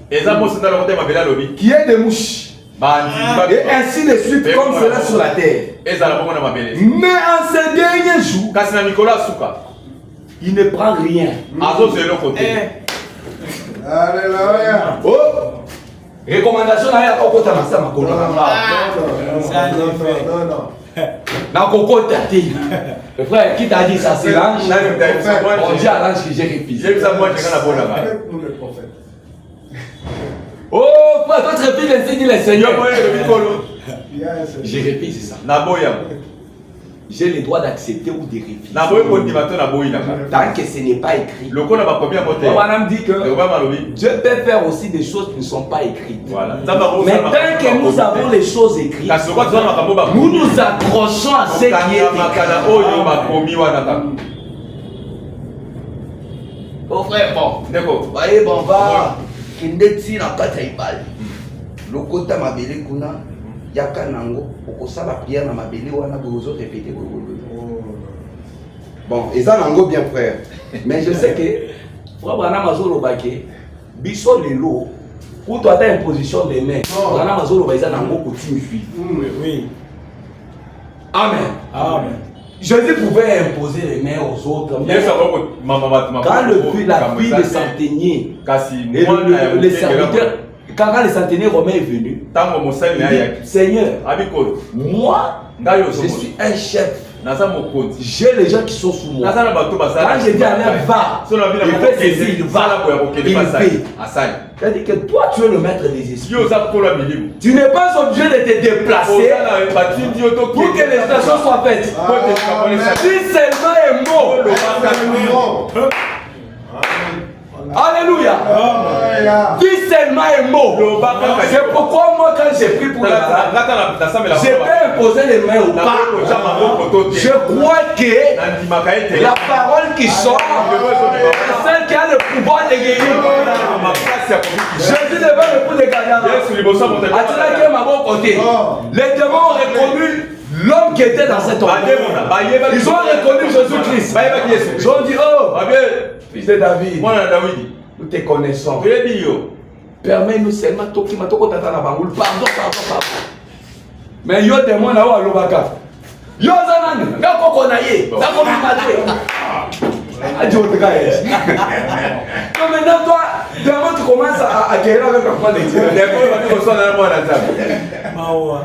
qui est des mouches. Et ainsi de suite, comme cela sur la terre. Mais en ces derniers jours, il ne prend rien. Alléluia. Oh! Recommandation à la cocotte à ma makolo. Non. La cocotte a dit. Le frère, qui t'a dit ça? C'est l'ange. On dit à l'ange que j'ai refusé. Nous le prophète. Oh, frère, toi tu refuses ainsi dit le Seigneur. J'ai refusé ça. J'ai le droit d'accepter ou de refuser. Tant que ce n'est pas écrit. Madame dit que Dieu peut faire aussi des choses qui ne sont pas écrites. Mais tant que nous avons les choses écrites, nous nous accrochons à ce qui est écrit. Oh frère, bon, voyez, bon, on va. Kindeti na kataibali. Lokota mabele kuna. Yaka nango, okosa la prière na mabele wana bozo répéter. Bon, et ça nango bien frère. Mais je sais que frère Branham Azolo Baké, biso lelo, pour toi ta imposition des mains. Branham Azolo Baïsa nango continue suivre. Oui. Amen. Amen. Jésus pouvait imposer les mains aux autres. Mais quand la fille de centenier et les serviteurs, quand le centenier romain est venu, il dit, Seigneur, moi, je suis un chef. J'ai les gens qui sont sous moi. Quand je dis à l'un va, il fait ceci, il va, il fait. C'est-à-dire que toi, tu es le maître des esprits. Tu n'es pas obligé de te déplacer pour que les stations soient faites. Si seulement un mot. Alléluia. Dis seulement un mot. C'est pourquoi moi quand j'ai pris pour la j'ai pas imposé les mains au pas. Je crois que la parole qui sort est celle qui a le pouvoir de guérir. Jésus devant le coup de Gadara. A-t-il ma bon côté? Les démons ont reconnu l'homme qui était dans cet homme. Ils ont reconnu Jésus-Christ. Ils ont dit, oh, fils de David, nous te connaissons. Permets-nous seulement pardon. Mais yo témoin là où à l'Obaka. Yo Zanan, là qu'on a yé, là qu'on a maté. Adieu au gars. Donc maintenant toi, demain tu commences à guérir avec un point de tir.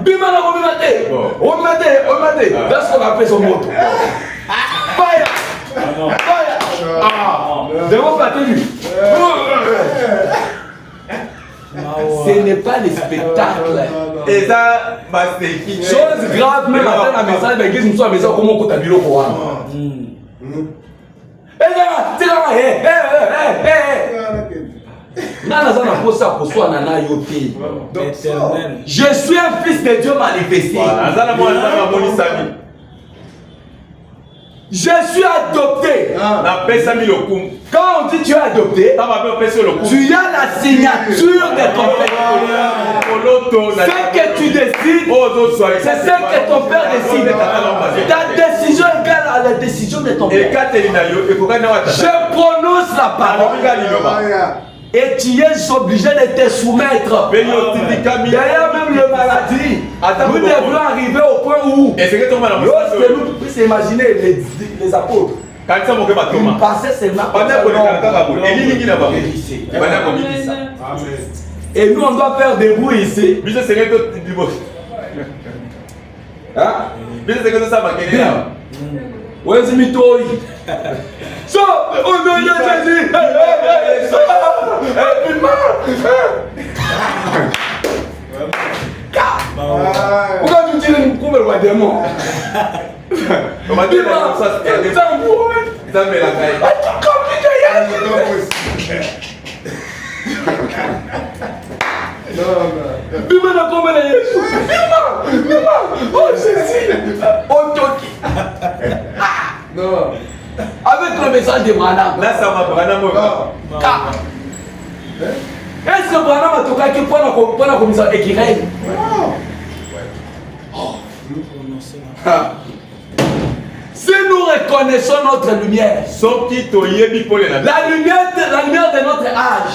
Bima là on maté. On maté. That's ce qu'on appelle son moto. Fire. Devant pas tenu. Ce n'est pas les spectacles. Et ça, chose grave, même à la message, mais qu'est-ce que nous sommes à la maison, comment on t'a vu le courant? Je suis un fils de Dieu manifesté. Je suis adopté. Quand on dit tu es adopté, tu as la signature de ton père. Ce que tu décides, c'est ce que ton père décide. Ta décision égale à la décision de ton père. Je prononce la parole. Et tu es obligé de te soumettre. D'ailleurs, même le maladie, nous devons arriver au point où, lorsque nous puissions imaginer les apôtres, ils passaient seulement comme ça. Et nous, on doit faire des bruits ici. Hein? Où est-ce que tu so, on doit y aller. Pourquoi tu dis une coupe de démon? On m'a dit ça, c'est un bourreau. Ça me la caille. Bima na kombe na Yesu. Bima. Oh Jésus. Otoki. Non. Avec le message de Branham. Là, ça m'a Branham. Est-ce que Branham a toqué qui pour la commission écrire? Si nous reconnaissons notre lumière, la lumière de notre âge,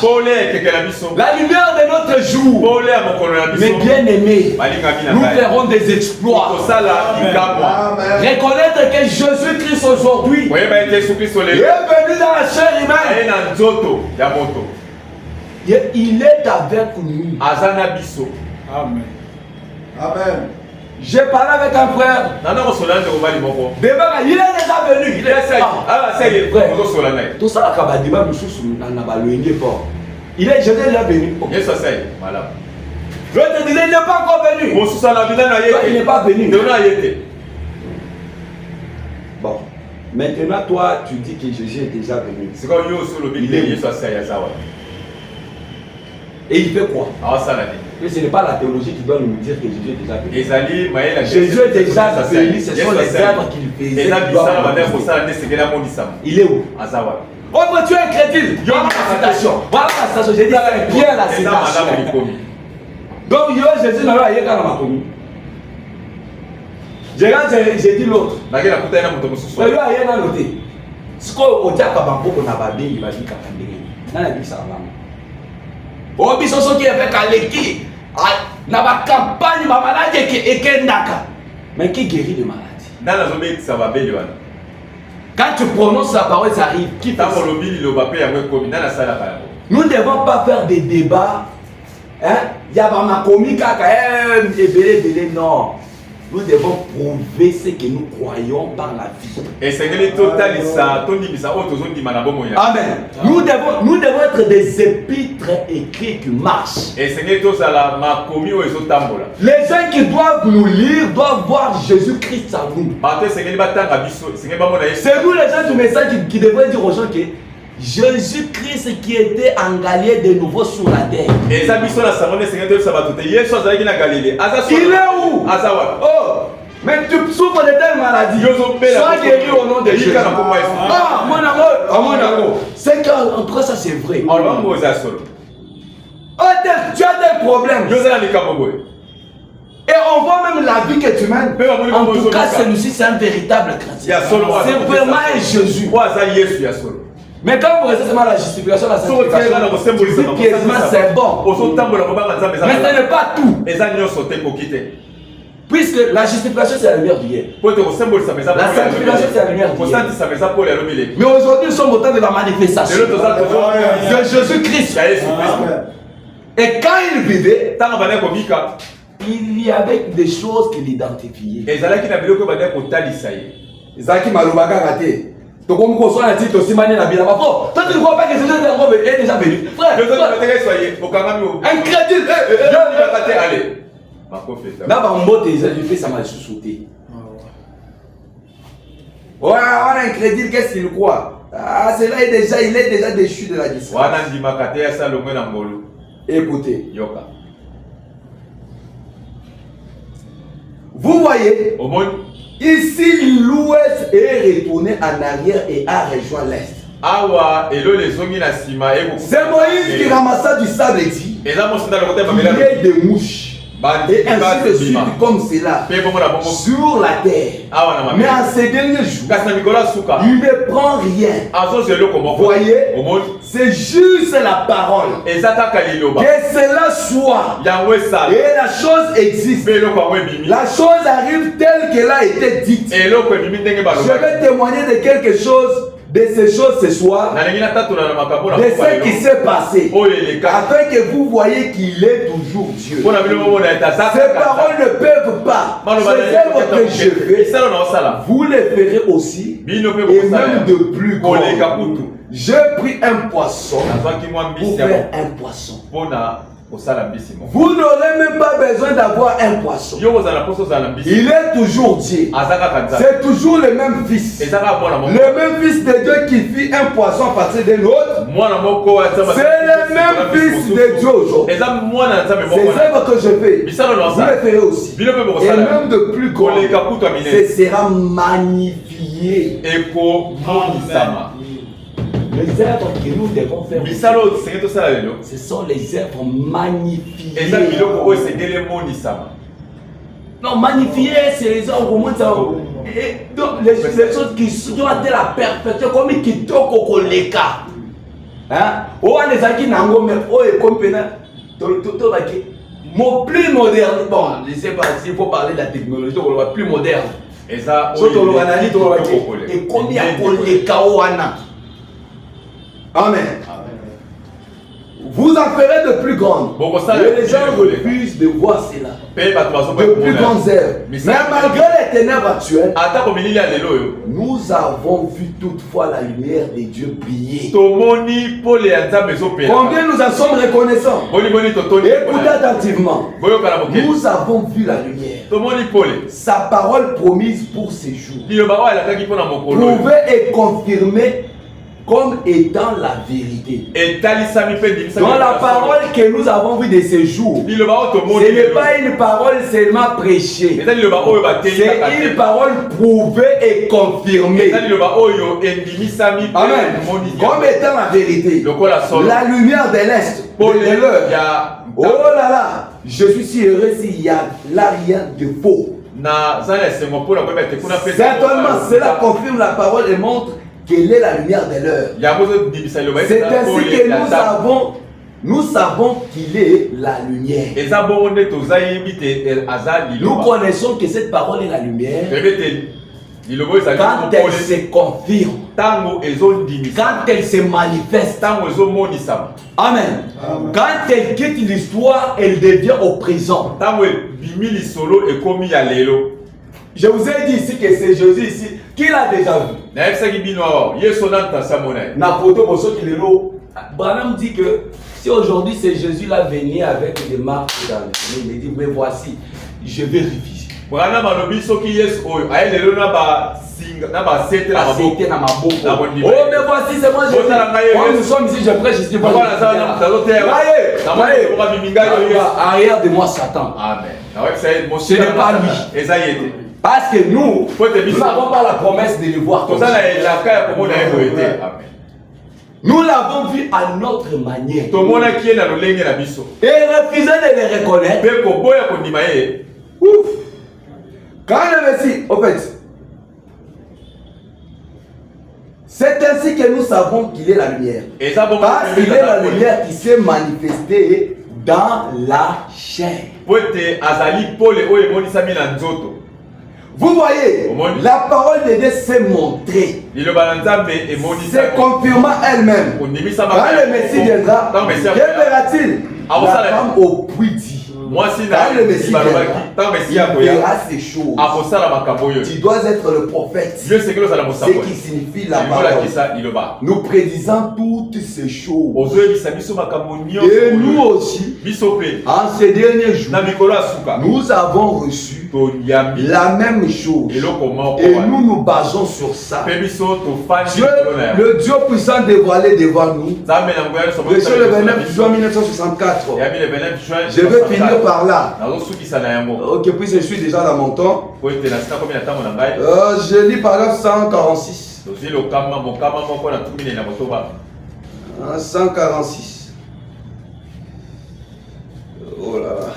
la lumière de notre jour, mes bien-aimés, nous ferons des exploits. Reconnaître que Jésus-Christ aujourd'hui est venu dans la chair humaine. Il est avec nous. Amen. Amen. J'ai parlé avec un frère. Il est déjà venu. Il est frère. Tout ça, il est déjà venu. L'autre disait, il n'est pas encore venu. Il n'est pas venu. Bon, maintenant toi, tu dis que Jésus est déjà venu. Et il fait quoi? Mais ce n'est pas la théologie qui doit nous dire que Jésus est déjà venu. Jésus est déjà venu, ce sont les œuvres qu'il faisait. Il est où? Oh, mais tu es un chrétien. Voilà la citation. Voilà la citation. J'ai dit c'est bien la citation. Donc, Jésus n'a pas eu qu'à ma commune. J'ai dit l'autre. Mais lui a rien à noter. Ce qu'on dit à Kabambo, on a babé, il va dire Kabandé. On a dit ça là. Oh, mais ce qui est avec Aleki, na ba campagne, ma maladie qui est Kendaka. Mais qui guérit de maladie? Quand tu prononces la parole, ça arrive. Qui fait ça? Nous ne devons pas faire des débats. Il y a ma comique, non. Nous devons prouver ce que nous croyons par la vie. Amen. Nous devons être des épîtres écrits qui marchent. Les gens qui doivent nous lire doivent voir Jésus-Christ en nous. C'est nous les gens du message qui devraient dire aux gens que Jésus-Christ qui était en Galilée de nouveau sur la terre. Il est où? Oh, mais tu souffres de telle maladie. Sois guéri au nom de Jésus. Ah, mon amour. C'est qu'en tout cas, ça c'est vrai. Oh, tu as des problèmes. Et on voit même la vie que tu mènes. En tout cas, celui-ci c'est un véritable chrétien. C'est vraiment un Jésus. Mais quand vous restez seulement la justification, la sanctification, c'est bon. Mais ce n'est pas tout. Puisque la justification c'est la lumière d'hier. La sanctification c'est la lumière d'hier. Mais aujourd'hui nous sommes au temps de la manifestation de Jésus-Christ. Et quand il vivait, il y avait des choses qu'il identifiait. Donc, on conçoit un titre aussi mané la bien. Toi, tu ne crois pas que Jésus est déjà venu? Frère, un crédit. Là, on monte les fait ça m'a sous-sauté. Ouais, on a un crédit, qu'est-ce qu'il croit? Ah, c'est là, il est déjà déchu de la distance. Écoutez. Vous voyez? Ici, l'ouest est retourné en arrière et a rejoint l'est. C'est Moïse qui ramassa du sable et dit, il y a des mouches. Et ainsi de suite comme cela sur la terre. Mais en ces derniers jours, il ne prend rien. Vous voyez, c'est juste la parole. Que cela soit. Et la chose existe. La chose arrive telle qu'elle a été dite. Je vais témoigner de quelque chose, de ces choses ce soir, de ce qui s'est passé, afin que vous voyez qu'il est toujours Dieu. Ces paroles ne peuvent pas. Ces œuvres que je fais, vous les ferez aussi, et même de plus grands. J'ai pris un poisson pour faire un poisson. Vous n'aurez même pas besoin d'avoir un poisson. Il est toujours Dieu. C'est toujours le même fils. Le même fils de Dieu qui fit un poisson à partir d'un autre. C'est le même fils de Dieu aujourd'hui. Ces œuvres que je fais, vous les ferez aussi. Et même de plus grand, ce sera magnifié. Les œuvres que nous devons faire, ce sont les œuvres magnifiées. Non, magnifier, c'est les œuvres au moins ça. Donc, les choses qui sont à la perfection, comme qui toquent au colléca. Hein? Oh, on est aquí nango, mais oh, et comme pena, mon plus moderne. Bon, je ne sais pas s'il faut parler de la technologie, on va plus moderne. Et ça, et combien colléca au ana. Amen. Vous en ferez de plus grandes. Et les gens refusent de voir cela. De plus grandes œuvres. Mais malgré les ténèbres actuelles, nous avons vu toutefois la lumière de Dieu briller. Combien nous en sommes reconnaissants? Écoutez attentivement. Nous avons vu la lumière. Sa parole promise pour ces jours prouvée et confirmée comme étant la vérité. Dans la parole que nous avons vue de ces jours, ce n'est pas une parole seulement prêchée, c'est une parole prouvée et confirmée. Amen. Comme étant la vérité. La lumière de l'Est, de l'heure. Oh là là, je suis si heureux s'il y a là rien de faux. Certainement, cela confirme la parole et montre quelle est la lumière de l'heure. C'est ainsi que nous savons qu'il est la lumière. Nous connaissons que cette parole est la lumière. Quand elle se confirme, quand elle se manifeste, amen. Quand elle quitte l'histoire, elle devient au présent. Je vous ai dit ici que c'est Jésus ici. Qui l'a déjà vu? Branham dit que si aujourd'hui c'est Jésus là venu avec des marques dans le chemin, il dit mais voici, je vais réviser. Oh mais voici c'est moi Jésus. Oh, nous sommes ici, je prêche ici. Arrière de moi Satan. Amen. Ce n'est pas lui. Parce que nous n'avons pas la promesse de le voir comme ça. Nous l'avons vu à notre manière. Et refuser de les reconnaître. Ouf. Quand le Messie, en fait, c'est ainsi que nous savons qu'il est la lumière. Parce qu'il est la lumière qui s'est manifestée dans la chair. Vous voyez, la parole de Dieu s'est montrée, s'est confirmée elle-même. Quand le Messie viendra, que verra-t-il? La femme au puits dit. Quand le Messie viendra, il verra ces choses. Tu dois être le prophète. Ce qui signifie la parole. Nous prédisons toutes ces choses. Et nous aussi, en ces derniers jours, nous avons reçu la même chose. Et nous nous basons sur ça. Dieu, le Dieu puissant dévoilé devant nous. Sur le 29 juin 1964. Je vais finir par là. Ok, puis je suis déjà dans mon temps. Je lis paragraphe 146. 146. Oh là là.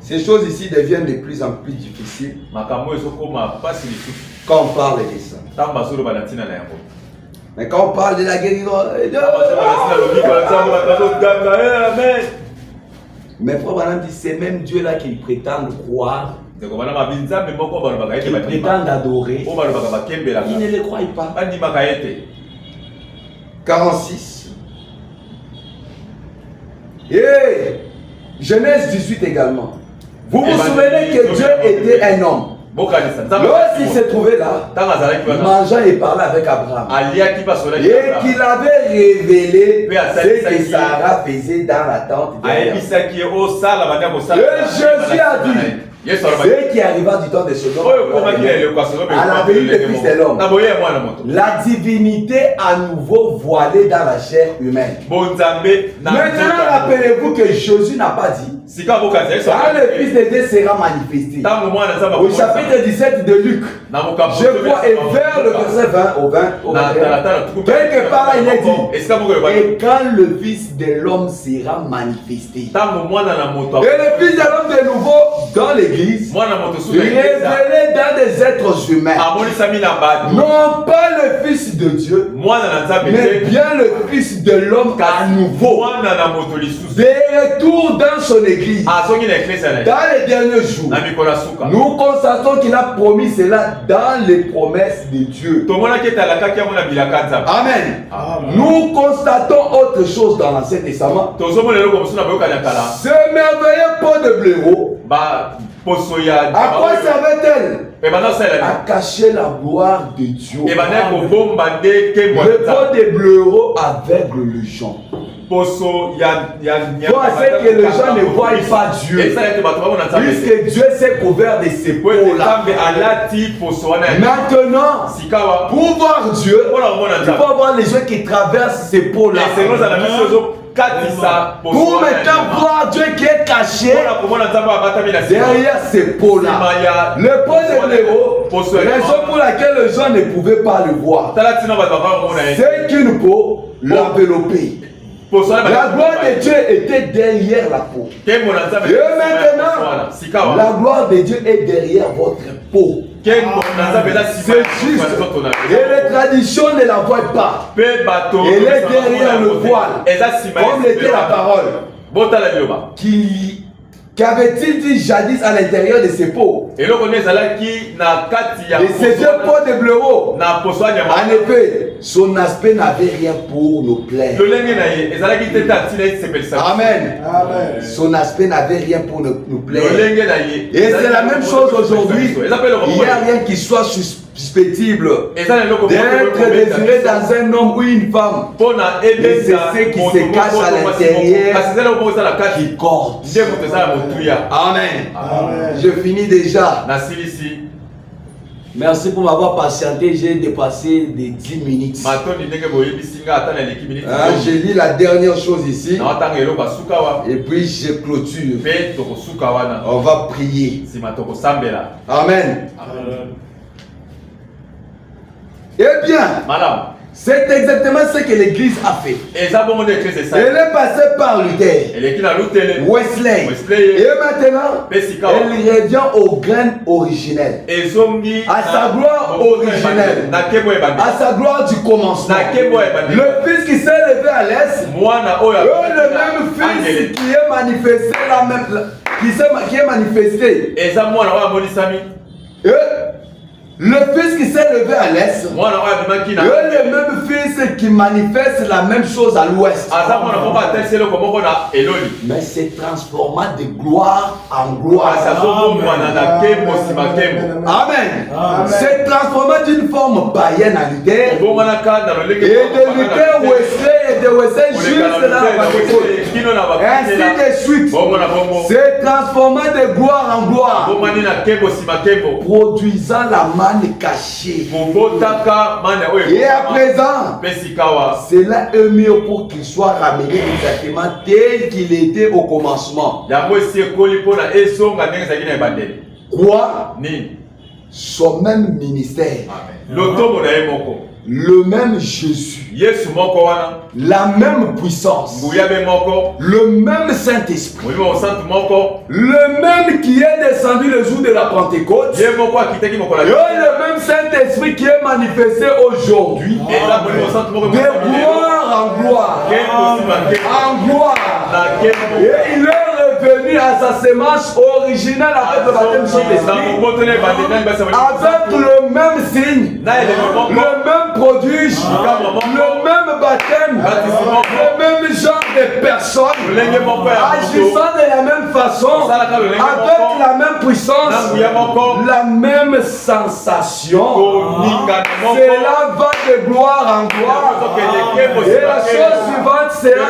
Ces choses ici deviennent de plus en plus difficiles quand on parle de ça. Mais quand on parle de la guérison, mais frère Branham dit c'est même Dieu là qui prétend croire, qui prétend adorer, il ne le croit pas. 46. Et Genèse 18 également. Vous vous souvenez que Dieu était un homme. Lorsqu'il s'est trouvé là, mangeant et parlait avec Abraham, et qu'il avait révélé ce que Sarah faisait dans la tente. Et Jésus a dit, Ce qui arriva du temps de Sodome à la venue du Fils de l'homme, la divinité à nouveau voilée dans la chair humaine. Maintenant, rappelez-vous que Jésus n'a pas dit quand le Fils de Dieu sera manifesté. Au chapitre 17 de Luc, je crois, et vers le verset 20 au 21, quelque part il est dit, et quand le Fils de l'homme sera manifesté. Et le Fils de l'homme de nouveau dans l'église, révélé dans des êtres humains, non pas le Fils de Dieu, mais bien le Fils de l'homme à nouveau, de retour dans son église. Dans les derniers jours, nous constatons qu'il a promis cela dans les promesses de Dieu. Amen. Nous constatons autre chose dans l'Ancien Testament. Ce merveilleux pot de blaireau, à quoi servait-elle? À cacher la gloire de Dieu. Le pot de blaireau aveugle le gens. Pour que les gens ne voient pas Dieu, puisque Dieu s'est couvert de ces peaux-là. Maintenant, pour voir Dieu, il faut voir les gens qui traversent ces peaux-là. Pour maintenant voir Dieu qui est caché derrière ces peaux-là. Le pot de blaireau, raison pour laquelle les gens ne pouvaient pas le voir, c'est qu'une peau l'enveloppait. La gloire de Dieu était derrière la peau. Et maintenant, la gloire de Dieu est derrière votre peau. C'est juste. Et les traditions ne la voient pas. Elle est derrière le voile. Comme l'était la parole. Qu'avait-il dit jadis à l'intérieur de ses peaux? Et ces deux peaux de blaireau. En effet, son aspect n'avait rien pour nous plaire. Amen. Amen. Son aspect n'avait rien pour nous plaire. Et c'est la même chose aujourd'hui. Il n'y a rien qui soit susceptible d'être désiré dans un homme ou une femme. Mais c'est ce qui se cache à l'intérieur qui compte. Amen. Amen. Je finis déjà. Merci pour m'avoir patienté. J'ai dépassé des 10 minutes. Je lis la dernière chose ici. Et puis je clôture. On va prier. Amen. Eh bien, c'est exactement ce que l'église a fait. Elle est passée par Luther, Wesley, et maintenant, elle revient au grain originel, à sa gloire originelle, à sa gloire du commencement. Le Fils qui s'est levé à l'est, le même Fils qui est manifesté, qui est manifesté. Le Fils qui s'est levé à l'est, le même Fils qui manifeste la même chose à l'ouest, mais c'est transformé de gloire en gloire. Amen. C'est transformé d'une forme païenne à Luther, et de Luther Wesley, et de Wesley juste dans la côte, ainsi de suite. C'est transformé de gloire en gloire, produisant la caché. Et à présent, cela est mieux pour qu'il soit ramené exactement tel qu'il était au commencement. Quoi? Son même ministère. Le même Jésus, la même puissance, le même Saint-Esprit, le même qui est descendu le jour de la Pentecôte, le même Saint-Esprit qui est manifesté aujourd'hui, de gloire en gloire, en gloire. Et il est revenu à sa sémence originale avec le baptême Saint-Esprit, avec le même signe, le même prodige, le même baptême, le même genre des personnes agissant de la même façon, avec la même puissance, la même sensation. Cela va de gloire en gloire. Et la chose suivante sera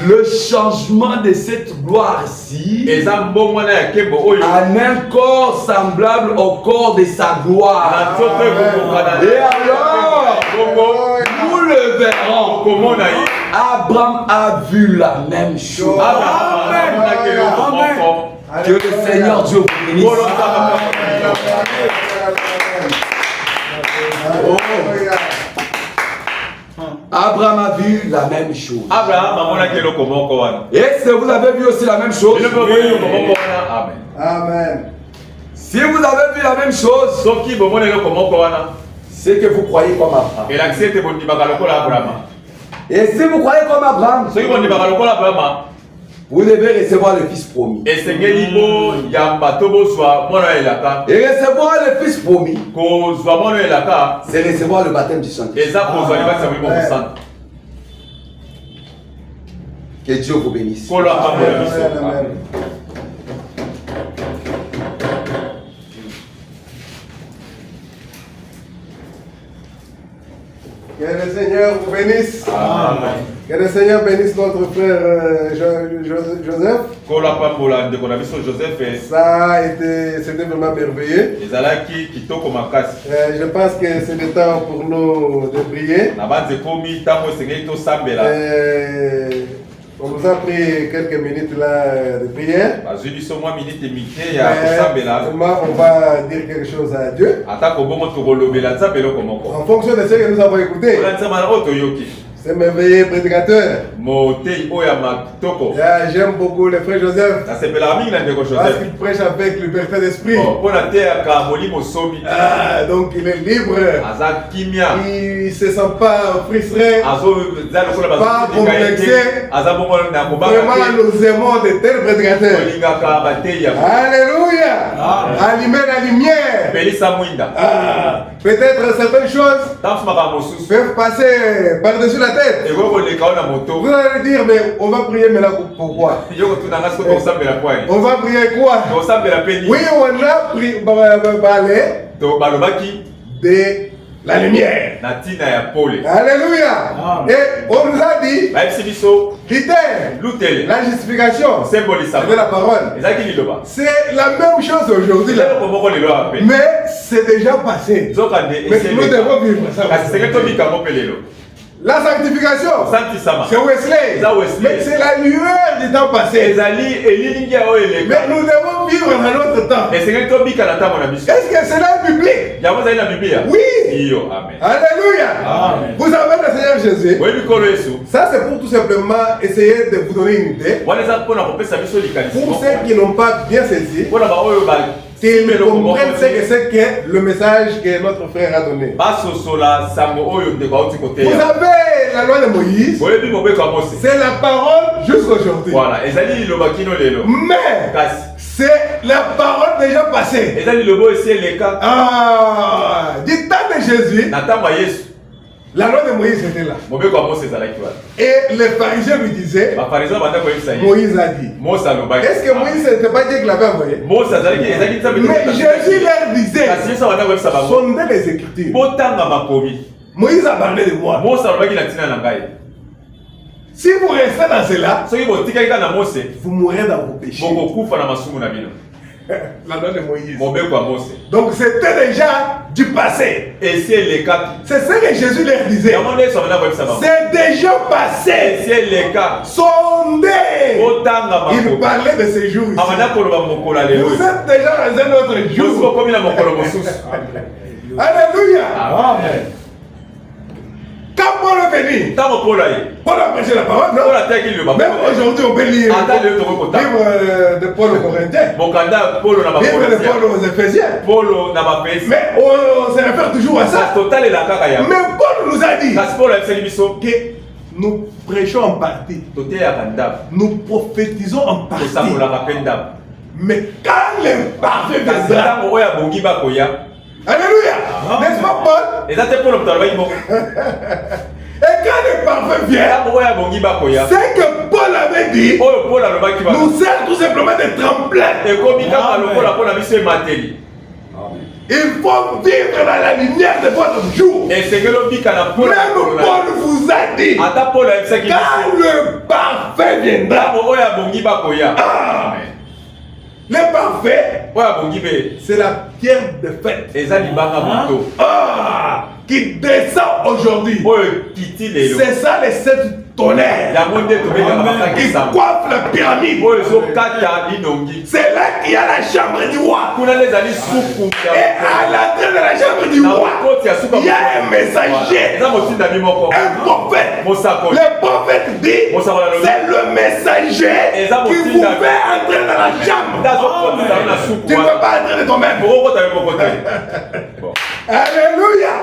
le changement de cette gloire-ci en un corps semblable au corps de sa gloire. Et alors, nous le verrons. Abraham a vu la même chose. Que le Seigneur Dieu vous bénisse. Abraham a vu la même chose. Est-ce que vous avez vu aussi la même chose? Amen. Si vous avez vu la même chose, c'est que vous croyez comme Abraham. Et si vous croyez comme Abraham, vous devez recevoir le Fils promis. Et recevoir le Fils promis, c'est recevoir le baptême du Saint-Esprit. Que Dieu vous bénisse. Amen. Que le Seigneur vous bénisse. Amen. Que le Seigneur bénisse notre frère Joseph. C'était vraiment merveilleux. Je pense que c'est le temps pour nous de prier. On nous a pris quelques minutes là de prière. Seulement, on va dire quelque chose à Dieu. En fonction de ce que nous avons écouté. C'est merveilleux prédicateur. J'aime beaucoup le frère Joseph. Parce qu'il prêche avec liberté d'esprit. Donc il est libre. Il ne se sent pas frustré. Pas complexé. Vraiment nous aimons de tels prédicateurs. Alléluia. Allumer la lumière. Peut-être certaines choses peuvent passer par-dessus la tête. Vous allez dire, mais on va prier, mais là pourquoi? On va prier quoi? Oui, on a parlé de la lumière. Alléluia. Et on nous a dit critère, la justification, c'est la parole. C'est la même chose aujourd'hui. Mais c'est déjà passé. Mais nous devons vivre ça. La sanctification, c'est Wesley. Mais c'est la lueur du temps passé. Mais nous devons vivre dans notre temps. Est-ce que cela est biblique? Oui. Alléluia. Amen. Vous avez le Seigneur Jésus. Ça c'est pour tout simplement essayer de vous donner une idée. Pour ceux qui n'ont pas bien saisi, qu'ils comprennent ce que c'est que le message que notre frère a donné. Vous avez la loi de Moïse. C'est la parole jusqu'aujourd'hui. Mais c'est la parole déjà passée. Du temps de Jésus, la loi de Moïse était là. Et les pharisiens lui disaient, Moïse a dit. Est-ce que Moïse n'était pas dit qu'il l'avait envoyé? Mais Jésus leur disait, sondez les Écritures. Moïse a parlé de moi. Si vous restez dans cela, vous mourrez dans vos péchés. La loi de Moïse. Donc c'était déjà du passé. C'est ce que Jésus leur disait. C'est déjà passé. Sondez. Il parlait de ces jours ici. Vous êtes déjà dans un autre jour. Alléluia. Amen. Quand Paul est venu, Paul a prêché la parole, non? Même aujourd'hui, on peut lire livre de Paul aux Corinthiens, livre de Paul aux Éphésiens. Mais on se réfère toujours à ça. Mais Paul nous a dit que nous prêchons en partie, nous prophétisons en partie. Mais quand le parfait viendra, Alléluia. N'est-ce pas Paul? Et quand le parfum vient, c'est que Paul avait dit, nous sert tout simplement de tremplin. Il faut vivre dans la lumière de votre jour. Même Paul vous a dit, quand le parfait viendra, le parfait, c'est la pierre de fête qui descend aujourd'hui. C'est ça les 7 tonnerres qui coiffent la pyramide. C'est là qu'il y a la chambre du roi. Et à l'entrée de la chambre du roi, il y a un messager, un prophète. Le prophète dit, c'est le messager qui vous fait entrer dans la chambre. Tu ne peux pas entrer de toi-même. Alléluia.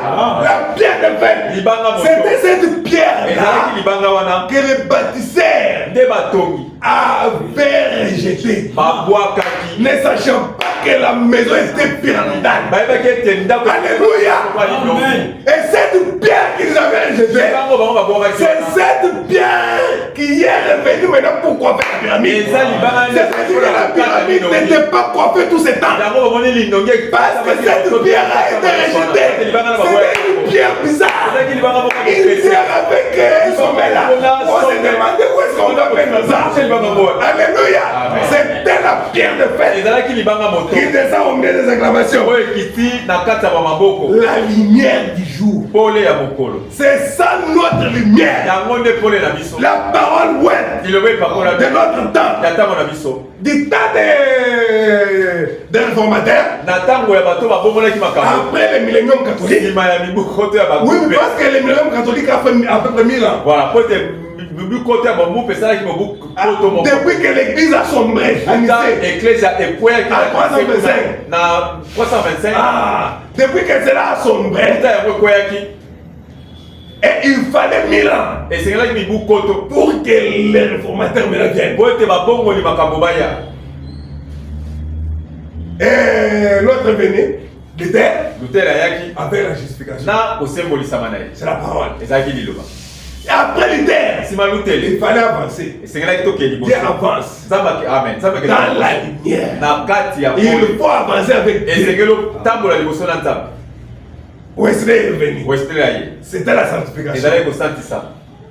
La pierre de fête, c'était cette pierre-là que les bâtisseurs avaient rejetée, ne sachant pas que la maison était pyramidale. Alléluia. Et cette pierre qu'ils avaient rejetée, c'est cette pierre qui est revenue maintenant pour coiffer la pyramide. C'est-à-dire que la pyramide n'était pas coiffée tous ces temps. Parce que cette pierre a été rejetée. C'était une pierre bizarre. Une pierre avec un sommet là. On se demandait où est-ce qu'on doit mettre ça. Alléluia. C'était la pierre de fête qui descend au milieu des acclamations. La lumière du jour. C'est ça notre lumière. La parole web de notre temps. Du temps des réformateurs. Après le millénium catholique. Oui, parce que le millénium catholique a fait à peu près 1000 ans. Voilà. Depuis que l'église a sombré, à 325. Depuis que cela a sombré, et il fallait 1000 ans pour que les réformateurs me viennent. Et l'autre venu, Luther avec la justification. C'est la parole. Et après Luther, il fallait avancer. Dieu avance dans la lumière. Il faut avancer avec Dieu. Wesley est venu. C'était la sanctification.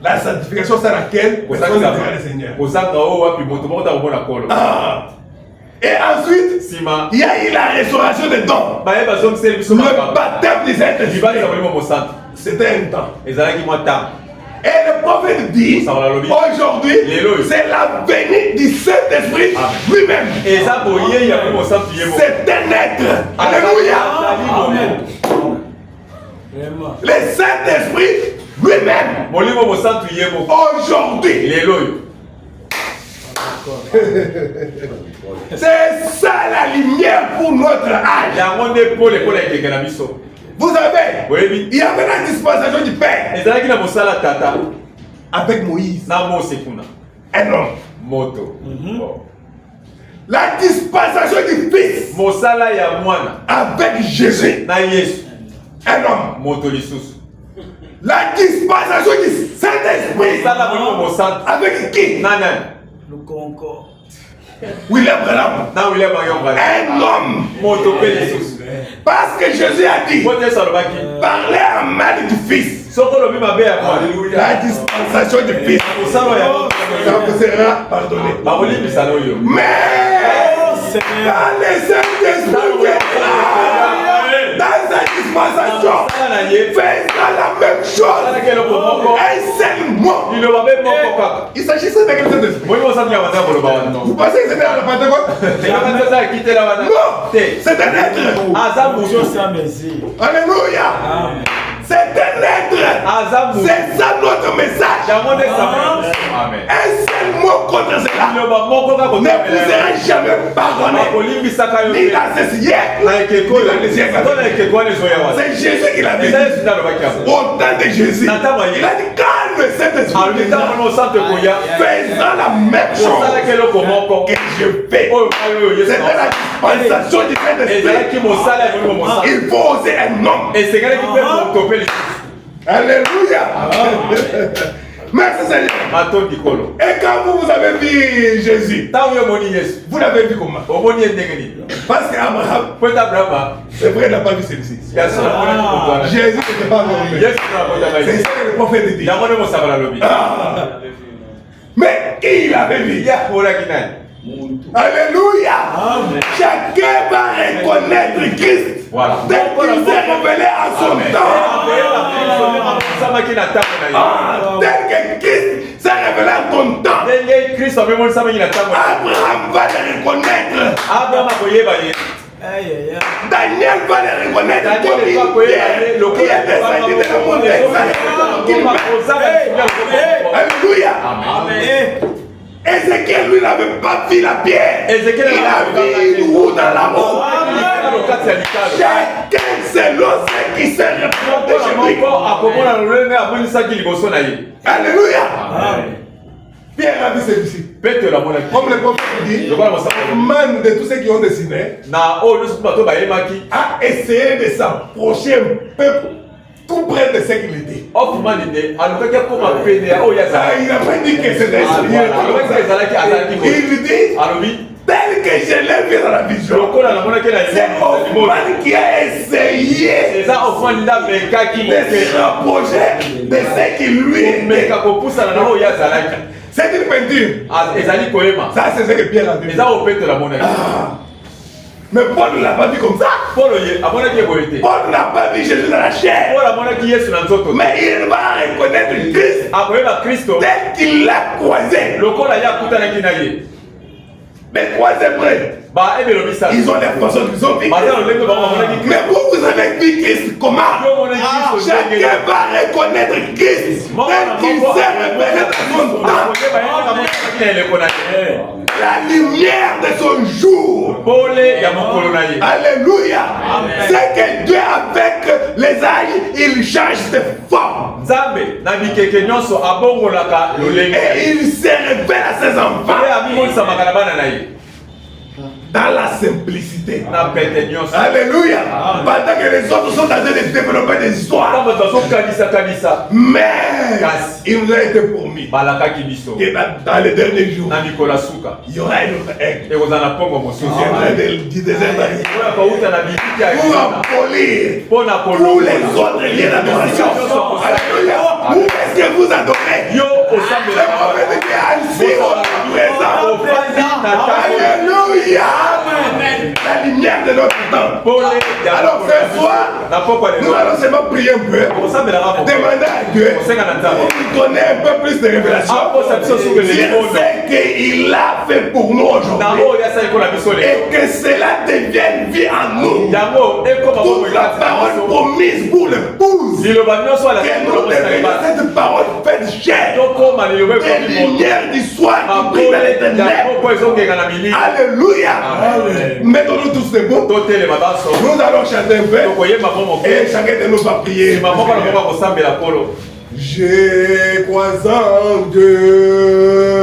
La sanctification, c'est laquelle personne ne verra le Seigneur. Et ensuite, il y a eu la restauration des dons. Le baptême du Saint-Esprit. C'était un temps. Et le prophète dit, aujourd'hui, c'est la venue du Saint-Esprit lui-même. C'est un être. Alléluia. Le Saint-Esprit lui-même. Aujourd'hui. C'est ça la lumière pour notre âge. Vous savez, il y avait la dispensation du Père avec Moïse, un homme. La dispensation du Fils avec Jésus, un homme. La dispensation du Saint-Esprit avec qui? William Branham, un homme. Parce que Jésus a dit, parlez en mal du Fils. La dispensation du Fils, ça vous sera pardonné. Mais quand le Saint-Esprit viendra dans sa dispensation, faisant la même chose, un seul mot. Il s'agissait de quelque chose d'esprit. Vous pensez que c'était à la Pentecôte? Non, c'est un être. Alléluia. C'est un être. C'est ça notre message. Amen. Un seul mot contre cela ne vous sera jamais pardonné. Ni dans ce siècle, ni dans les siècles. C'est Jésus qui l'a dit. Au temps de Jésus, il a dit calme cet esprit. Faisant la même chose que je fais. C'est la dispensation du Saint-Esprit. Il faut oser un homme. Alléluia. Merci Seigneur. Et quand vous avez vu Jésus, vous l'avez vu comment? Parce qu'Abraham, c'est vrai, il n'a pas vu celui-ci. Jésus n'était pas encore vu. C'est ça que le prophète dit. Mais qui l'avait vu? Alléluia. Chacun va reconnaître Christ. Voilà. Dès qu'il s'est révélé à son temps. Tel que Christ s'est révélé à ton temps. Abraham va le reconnaître. Daniel va le reconnaître comme une pierre qui est descendue de la montagne. Alléluia. Ézéchiel, lui, n'avait pas vu la pierre. Il a vu une roue dans la mort. Chacun selon ce qui s'est représenté chez lui. Alléluia. Pierre a vu celui-ci. Comme le prophète dit, man de tous ceux qui ont dessiné a essayé de s'approcher un peu tout près de ce qu'il était. Il n'a pas dit que c'était il dit, tel que je l'ai vu dans la vision, c'est Hoffman qui a essayé de se rapprocher de ce qui lui était. C'est une peinture. Ça, c'est ce que Pierre a dit. Mais Paul ne l'a pas vu comme ça. Paul n'a pas vu Jésus dans la chair. Mais il va reconnaître Christ tel qu'il l'a croisé. Mais croisé près. Ils ont les façons qu'ils ont vu. Mais vous avez vu Christ comment? Chacun va reconnaître Christ tel qu'il s'est révélé dans son temps. La lumière de son jour. Alléluia. C'est que Dieu, avec les âges, il change de forme. Et il se révèle à ses enfants dans la simplicité. Alléluia. Pendant que les autres sont en train de développer des histoires. Mais il nous a été promis que dans les derniers jours, il y aura une autre aigle. Du désert pour abolir tous les autres liens d'adoration. Alléluia. Où est-ce que vous adorez? Le prophète dit ainsi au présent. Alléluia. La lumière de notre temps. Alors ce soir, nous allons seulement prier un peu, demander à Dieu de nous donner un peu plus de révélations sur ce qu'il a fait pour nous aujourd'hui et que cela devienne vie en nous. Toute la parole promise pour l'épouse, que nous devenions cette parole faite chair, des lumières du soir qui brillent dans les ténèbres. Alléluia. Mettons-nous tous debout. Nous allons chanter un peu et chacun de nous va prier. Je crois en Dieu.